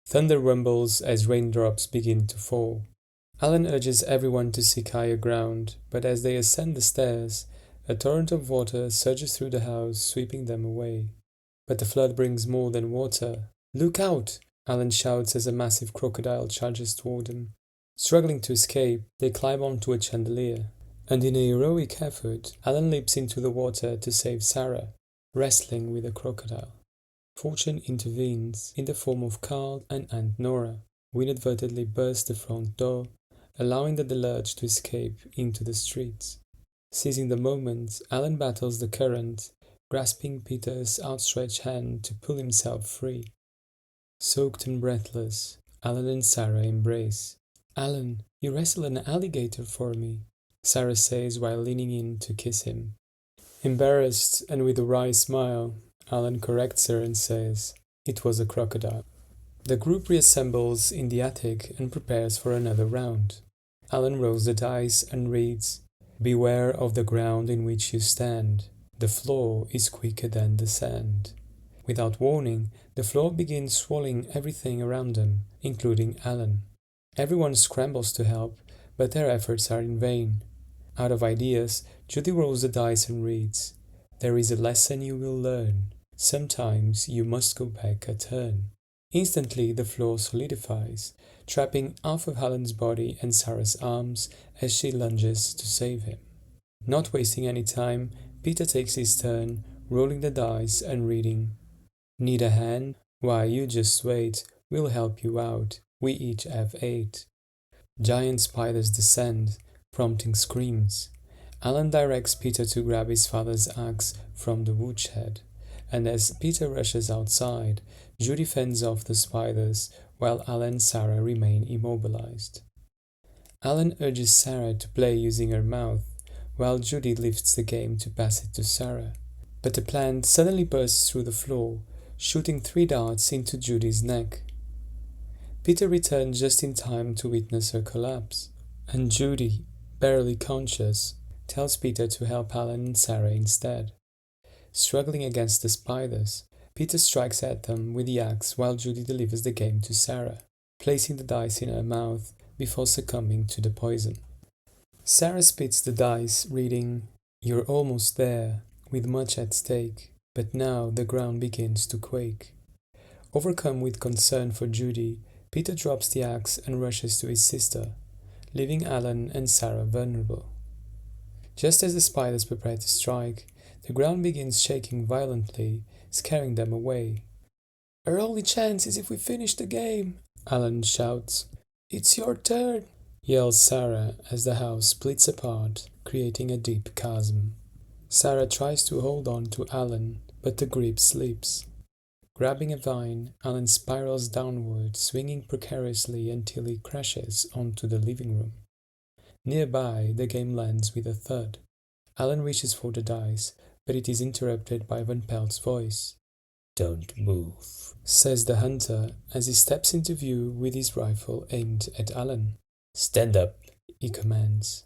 Thunder rumbles as raindrops begin to fall." Alan urges everyone to seek higher ground, but as they ascend the stairs, a torrent of water surges through the house, sweeping them away. But the flood brings more than water. "Look out!" Alan shouts as a massive crocodile charges toward them. Struggling to escape, they climb onto a chandelier, and in a heroic effort, Alan leaps into the water to save Sarah, wrestling with the crocodile. Fortune intervenes in the form of Carl and Aunt Nora, who inadvertently burst the front door, allowing the deluge to escape into the streets. Seizing the moment, Alan battles the current, grasping Peter's outstretched hand to pull himself free. Soaked and breathless, Alan and Sarah embrace. "Alan, you wrestled an alligator for me," Sarah says while leaning in to kiss him. Embarrassed and with a wry smile, Alan corrects her and says, "It was a crocodile." The group reassembles in the attic and prepares for another round. Alan rolls the dice and reads, "Beware of the ground in which you stand. The floor is quicker than the sand." Without warning, the floor begins swallowing everything around them, including Alan. Everyone scrambles to help, but their efforts are in vain. Out of ideas, Judy rolls the dice and reads, "There is a lesson you will learn. Sometimes you must go back a turn." Instantly, the floor solidifies, trapping half of Alan's body and Sarah's arms as she lunges to save him. Not wasting any time, Peter takes his turn, rolling the dice and reading, "Need a hand? Why, you just wait. We'll help you out. We each have 8. Giant spiders descend, prompting screams. Alan directs Peter to grab his father's axe from the woodshed, and as Peter rushes outside, Judy fends off the spiders while Alan and Sarah remain immobilized. Alan urges Sarah to play using her mouth, while Judy lifts the game to pass it to Sarah. But the plant suddenly bursts through the floor, shooting 3 darts into Judy's neck. Peter returns just in time to witness her collapse, and Judy, barely conscious, tells Peter to help Alan and Sarah instead. Struggling against the spiders, Peter strikes at them with the axe while Judy delivers the game to Sarah, placing the dice in her mouth before succumbing to the poison. Sarah spits the dice, reading, "You're almost there, with much at stake, but now the ground begins to quake." Overcome with concern for Judy, Peter drops the axe and rushes to his sister, leaving Alan and Sarah vulnerable. Just as the spiders prepare to strike, the ground begins shaking violently, scaring them away. "Our only chance is if we finish the game," Alan shouts. "It's your turn," yells Sarah as the house splits apart, creating a deep chasm. Sarah tries to hold on to Alan, but the grip slips. Grabbing a vine, Alan spirals downward, swinging precariously until he crashes onto the living room. Nearby, the game lands with a thud. Alan reaches for the dice, but it is interrupted by Van Pelt's voice. "Don't move," says the hunter as he steps into view with his rifle aimed at Alan. "Stand up," he commands.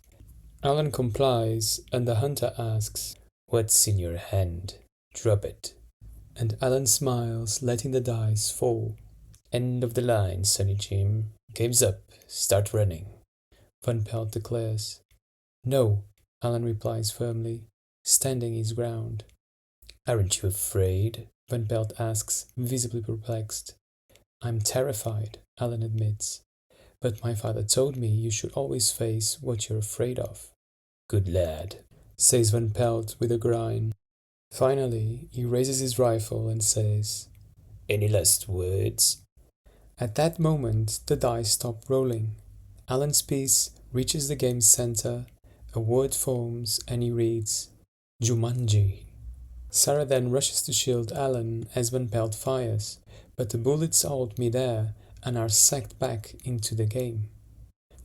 Alan complies and the hunter asks, "What's in your hand?" "Drop it." And Alan smiles, letting the dice fall. "End of the line, Sonny Jim. Game's up. Start running," Van Pelt declares. "No," Alan replies firmly, standing his ground. "Aren't you afraid?" Van Pelt asks, visibly perplexed. "I'm terrified," Alan admits. "But my father told me you should always face what you're afraid of." "Good lad," says Van Pelt with a grin. Finally, he raises his rifle and says, "Any last words?" At that moment, the dice stop rolling. Alan's piece reaches the game's center, a word forms, and he reads, "Jumanji." Sarah then rushes to shield Alan as Van Pelt fires, but the bullets halt midair and are sacked back into the game.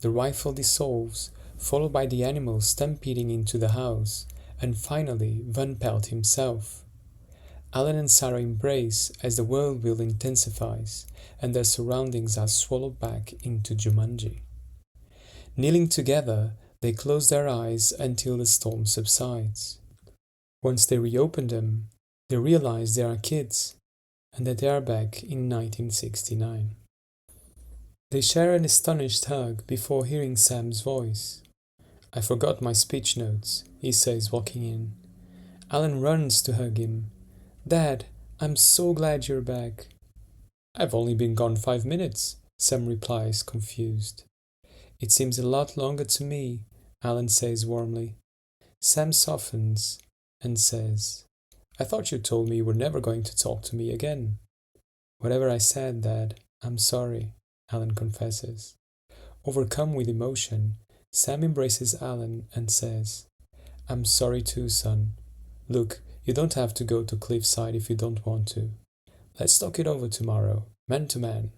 The rifle dissolves, followed by the animals stampeding into the house, and finally Van Pelt himself. Alan and Sarah embrace as the world build intensifies, and their surroundings are swallowed back into Jumanji. Kneeling together, they close their eyes until the storm subsides. Once they reopen them, they realize they are kids, and that they are back in 1969. They share an astonished hug before hearing Sam's voice. "I forgot my speech notes," he says, walking in. Alan runs to hug him. "Dad, I'm so glad you're back." "I've only been gone 5 minutes," Sam replies, confused. "It seems a lot longer to me," Alan says warmly. Sam softens and says, "I thought you told me you were never going to talk to me again." "Whatever I said, Dad, I'm sorry," Alan confesses. Overcome with emotion, Sam embraces Alan and says, "I'm sorry too, son. Look, you don't have to go to Cliffside if you don't want to. Let's talk it over tomorrow, man to man."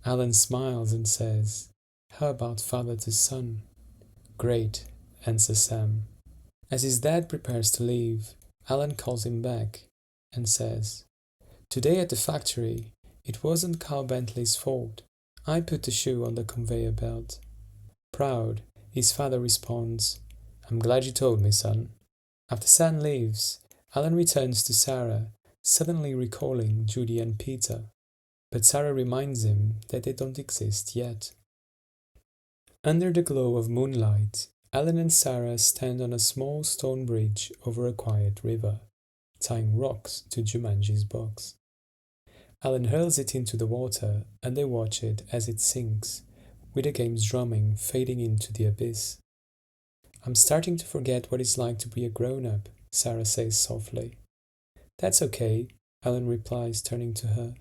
Alan smiles and says, "How about father to son?" "Great," answers Sam. As his dad prepares to leave, Alan calls him back and says, "Today at the factory, it wasn't Carl Bentley's fault. I put the shoe on the conveyor belt." Proud, his father responds, "I'm glad you told me, son." After Sam leaves, Alan returns to Sarah, suddenly recalling Judy and Peter, but Sarah reminds him that they don't exist yet. Under the glow of moonlight, Alan and Sarah stand on a small stone bridge over a quiet river, tying rocks to Jumanji's box. Alan hurls it into the water and they watch it as it sinks, with the game's drumming fading into the abyss. "I'm starting to forget what it's like to be a grown-up," Sarah says softly. "That's okay," Alan replies, turning to her.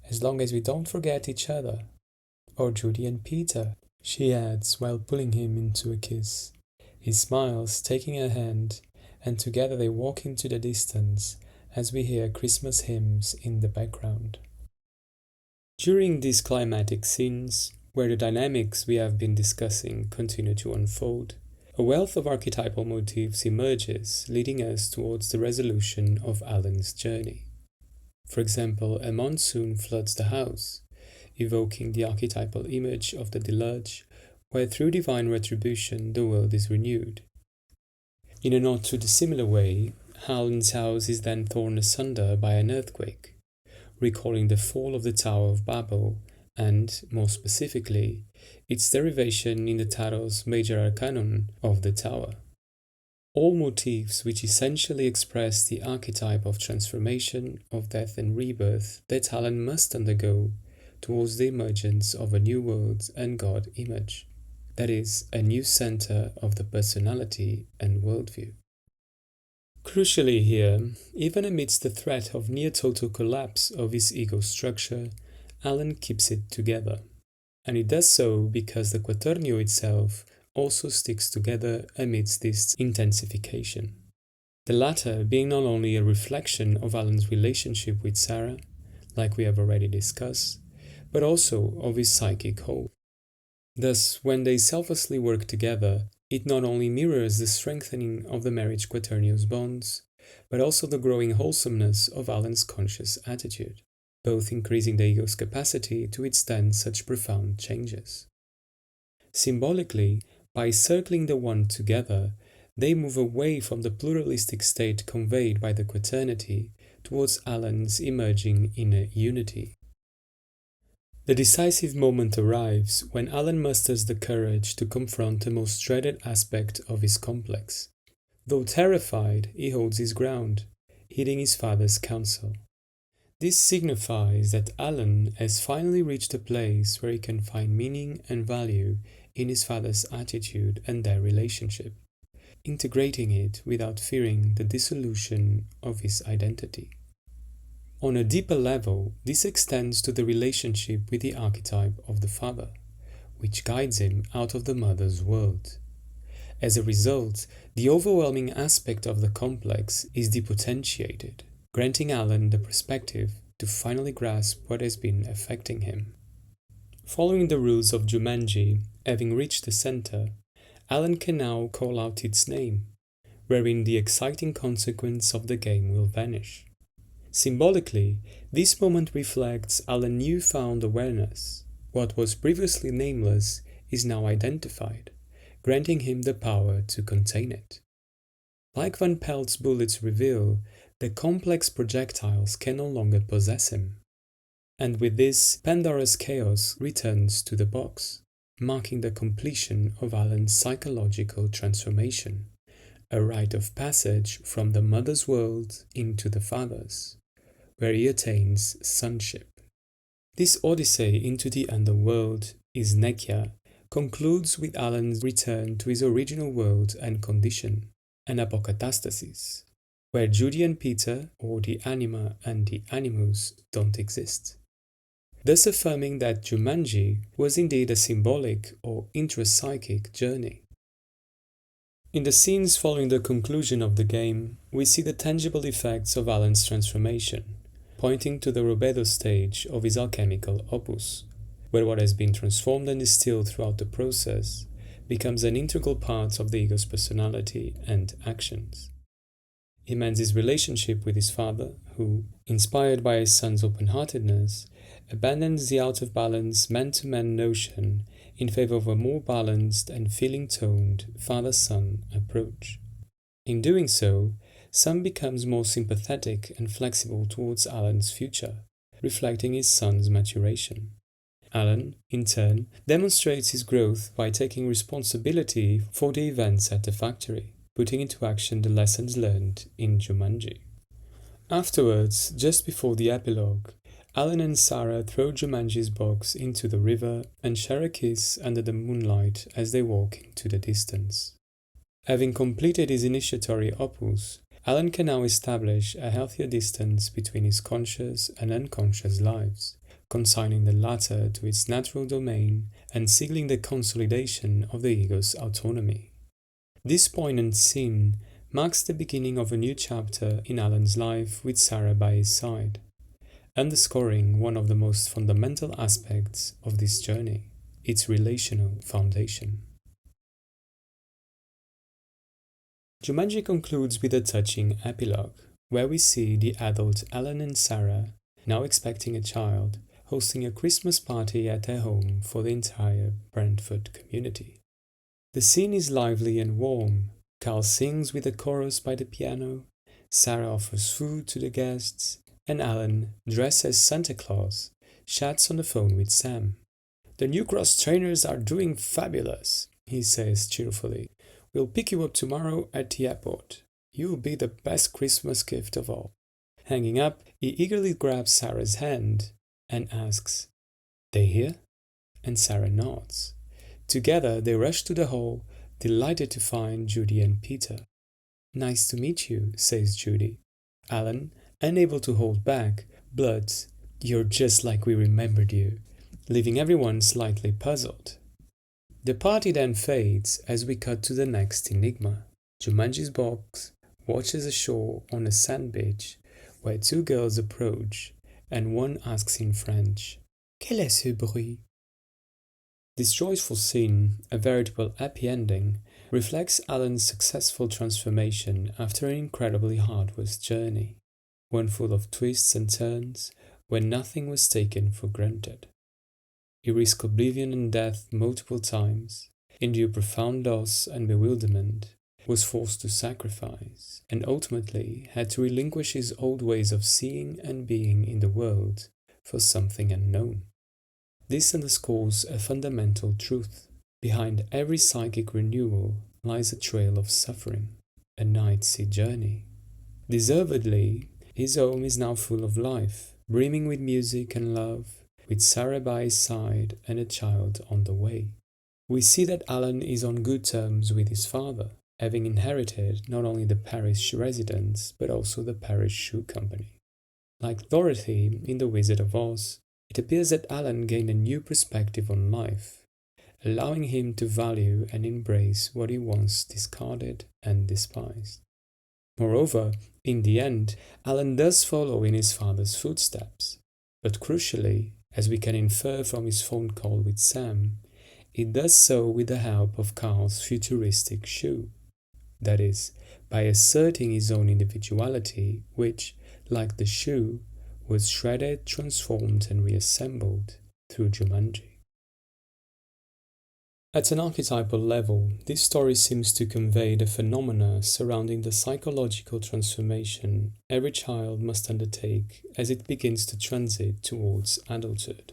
"As long as we don't forget each other." "Or Judy and Peter," she adds while pulling him into a kiss. He smiles, taking her hand, and together they walk into the distance as we hear Christmas hymns in the background. During these climatic scenes, where the dynamics we have been discussing continue to unfold, a wealth of archetypal motifs emerges, leading us towards the resolution of Alan's journey. For example, a monsoon floods the house, evoking the archetypal image of the deluge, where through divine retribution the world is renewed. In a not too dissimilar way, Alan's house is then torn asunder by an earthquake, recalling the fall of the Tower of Babel and, more specifically, its derivation in the Tarot's major arcanon of the Tower. All motifs which essentially express the archetype of transformation, of death and rebirth that Alan must undergo towards the emergence of a new world and God image, that is, a new center of the personality and worldview. Crucially here, even amidst the threat of near-total collapse of his ego structure, Alan keeps it together. And he does so because the quaternio itself also sticks together amidst this intensification. The latter being not only a reflection of Alan's relationship with Sarah, like we have already discussed, but also of his psychic whole. Thus, when they selflessly work together, it not only mirrors the strengthening of the marriage quaternio's bonds, but also the growing wholesomeness of Alan's conscious attitude, both increasing the ego's capacity to withstand such profound changes. Symbolically, by circling the one together, they move away from the pluralistic state conveyed by the quaternity towards Alan's emerging inner unity. The decisive moment arrives when Alan musters the courage to confront the most dreaded aspect of his complex. Though terrified, he holds his ground, heeding his father's counsel. This signifies that Alan has finally reached a place where he can find meaning and value in his father's attitude and their relationship, integrating it without fearing the dissolution of his identity. On a deeper level, this extends to the relationship with the archetype of the father, which guides him out of the mother's world. As a result, the overwhelming aspect of the complex is depotentiated, granting Alan the perspective to finally grasp what has been affecting him. Following the rules of Jumanji, having reached the center, Alan can now call out its name, wherein the exciting consequence of the game will vanish. Symbolically, this moment reflects Alan's newfound awareness. What was previously nameless is now identified, granting him the power to contain it. Like Van Pelt's bullets reveal, the complex projectiles can no longer possess him. And with this, Pandora's chaos returns to the box, marking the completion of Alan's psychological transformation, a rite of passage from the mother's world into the father's, where he attains sonship. This odyssey into the underworld, his Nekia, concludes with Alan's return to his original world and condition, an apokatastasis, where Judy and Peter, or the anima and the animus, don't exist, thus affirming that Jumanji was indeed a symbolic or intrapsychic journey. In the scenes following the conclusion of the game, we see the tangible effects of Alan's transformation, pointing to the rubedo stage of his alchemical opus, where what has been transformed and distilled throughout the process becomes an integral part of the ego's personality and actions. He mends his relationship with his father, who, inspired by his son's open-heartedness, abandons the out-of-balance man-to-man notion in favor of a more balanced and feeling-toned father-son approach. In doing so, Sam becomes more sympathetic and flexible towards Alan's future, reflecting his son's maturation. Alan, in turn, demonstrates his growth by taking responsibility for the events at the factory, putting into action the lessons learned in Jumanji. Afterwards, just before the epilogue, Alan and Sarah throw Jumanji's box into the river and share a kiss under the moonlight as they walk into the distance. Having completed his initiatory opus, Alan can now establish a healthier distance between his conscious and unconscious lives, consigning the latter to its natural domain and signaling the consolidation of the ego's autonomy. This poignant scene marks the beginning of a new chapter in Alan's life with Sarah by his side, underscoring one of the most fundamental aspects of this journey, its relational foundation. Jumanji concludes with a touching epilogue, where we see the adult Alan and Sarah, now expecting a child, hosting a Christmas party at their home for the entire Brentford community. The scene is lively and warm. Carl sings with a chorus by the piano, Sarah offers food to the guests, and Alan, dressed as Santa Claus, chats on the phone with Sam. "The New Cross trainers are doing fabulous," he says cheerfully. "We'll pick you up tomorrow at the airport. You'll be the best Christmas gift of all." Hanging up, he eagerly grabs Sarah's hand and asks, "They here?" And Sarah nods. Together they rush to the hall, delighted to find Judy and Peter. "Nice to meet you," says Judy. Alan, unable to hold back, blurts, "You're just like we remembered you," leaving everyone slightly puzzled. The party then fades as we cut to the next enigma. Jumanji's box watches ashore on a sand beach where two girls approach, and one asks in French, "Quel est ce bruit?" This joyful scene, a veritable happy ending, reflects Alan's successful transformation after an incredibly arduous journey, one full of twists and turns, where nothing was taken for granted. He risked oblivion and death multiple times, endured profound loss and bewilderment, was forced to sacrifice, and ultimately had to relinquish his old ways of seeing and being in the world for something unknown. This underscores a fundamental truth. Behind every psychic renewal lies a trail of suffering, a night-sea journey. Deservedly, his home is now full of life, brimming with music and love, with Sarah by his side and a child on the way. We see that Alan is on good terms with his father, having inherited not only the parish residence but also the parish shoe company. Like Dorothy in The Wizard of Oz, it appears that Alan gained a new perspective on life, allowing him to value and embrace what he once discarded and despised. Moreover, in the end, Alan does follow in his father's footsteps, but crucially, as we can infer from his phone call with Sam, he does so with the help of Carl's futuristic shoe. That is, by asserting his own individuality, which, like the shoe, was shredded, transformed, and reassembled through Jumanji. At an archetypal level, this story seems to convey the phenomena surrounding the psychological transformation every child must undertake as it begins to transit towards adulthood.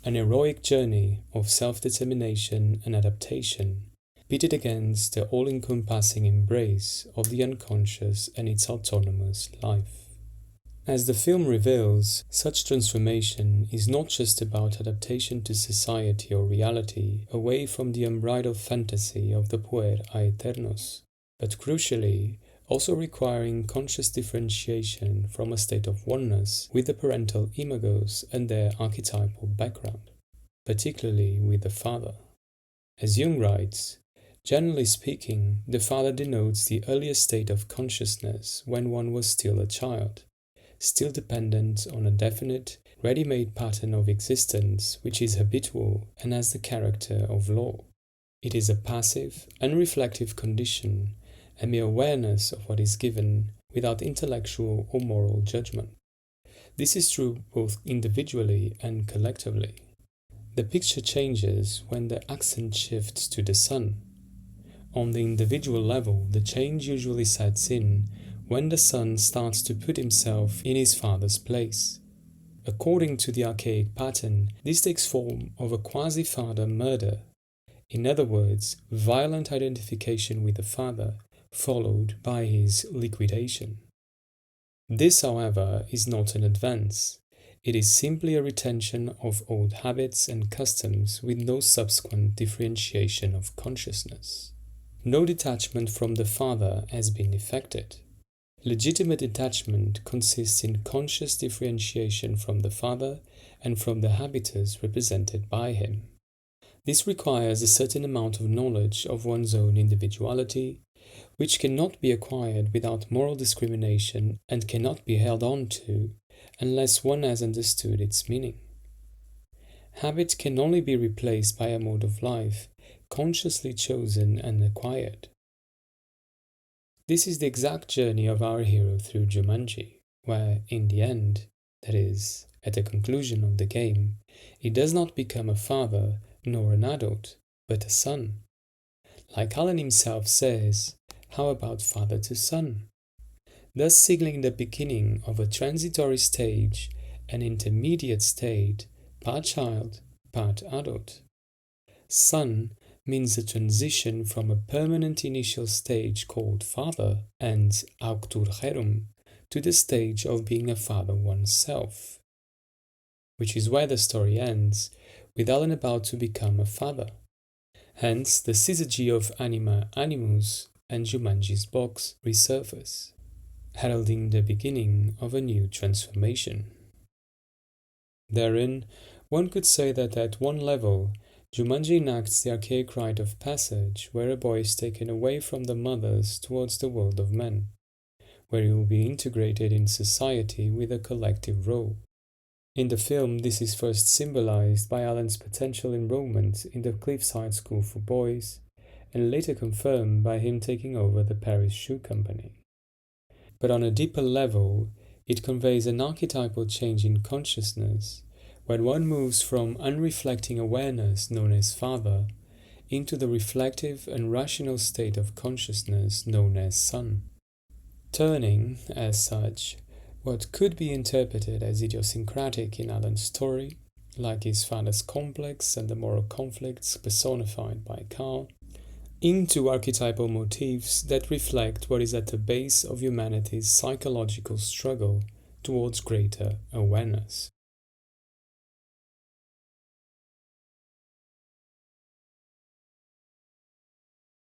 An heroic journey of self-determination and adaptation, pitted against the all-encompassing embrace of the unconscious and its autonomous life. As the film reveals, such transformation is not just about adaptation to society or reality away from the unbridled fantasy of the puer aeternos, but crucially, also requiring conscious differentiation from a state of oneness with the parental imagos and their archetypal background, particularly with the father. As Jung writes, generally speaking, the father denotes the earliest state of consciousness when one was still a child, still dependent on a definite, ready-made pattern of existence which is habitual and has the character of law. It is a passive, unreflective condition, a mere awareness of what is given without intellectual or moral judgment. This is true both individually and collectively. The picture changes when the accent shifts to the son. On the individual level, the change usually sets in when the son starts to put himself in his father's place. According to the archaic pattern, this takes form of a quasi-father murder. In other words, violent identification with the father, followed by his liquidation. This, however, is not an advance. It is simply a retention of old habits and customs with no subsequent differentiation of consciousness. No detachment from the father has been effected. Legitimate detachment consists in conscious differentiation from the father and from the habitus represented by him. This requires a certain amount of knowledge of one's own individuality, which cannot be acquired without moral discrimination and cannot be held on to unless one has understood its meaning. Habit can only be replaced by a mode of life consciously chosen and acquired. This is the exact journey of our hero through Jumanji, where, in the end, that is, at the conclusion of the game, he does not become a father nor an adult, but a son. Like Alan himself says, how about father to son? Thus signaling the beginning of a transitory stage, an intermediate state, part child, part adult. Son means the transition from a permanent initial stage called father and aucturgerum to the stage of being a father oneself, which is where the story ends, with Alan about to become a father. Hence, the syzygy of anima animus and Jumanji's box resurface, heralding the beginning of a new transformation. Therein, one could say that at one level, Jumanji enacts the archaic rite of passage where a boy is taken away from the mothers towards the world of men, where he will be integrated in society with a collective role. In the film, this is first symbolized by Alan's potential enrollment in the Cliffside School for Boys, and later confirmed by him taking over the Paris Shoe Company. But on a deeper level, it conveys an archetypal change in consciousness when one moves from unreflecting awareness known as father into the reflective and rational state of consciousness known as son. Turning, as such, what could be interpreted as idiosyncratic in Alan's story, like his father's complex and the moral conflicts personified by Carl, into archetypal motifs that reflect what is at the base of humanity's psychological struggle towards greater awareness.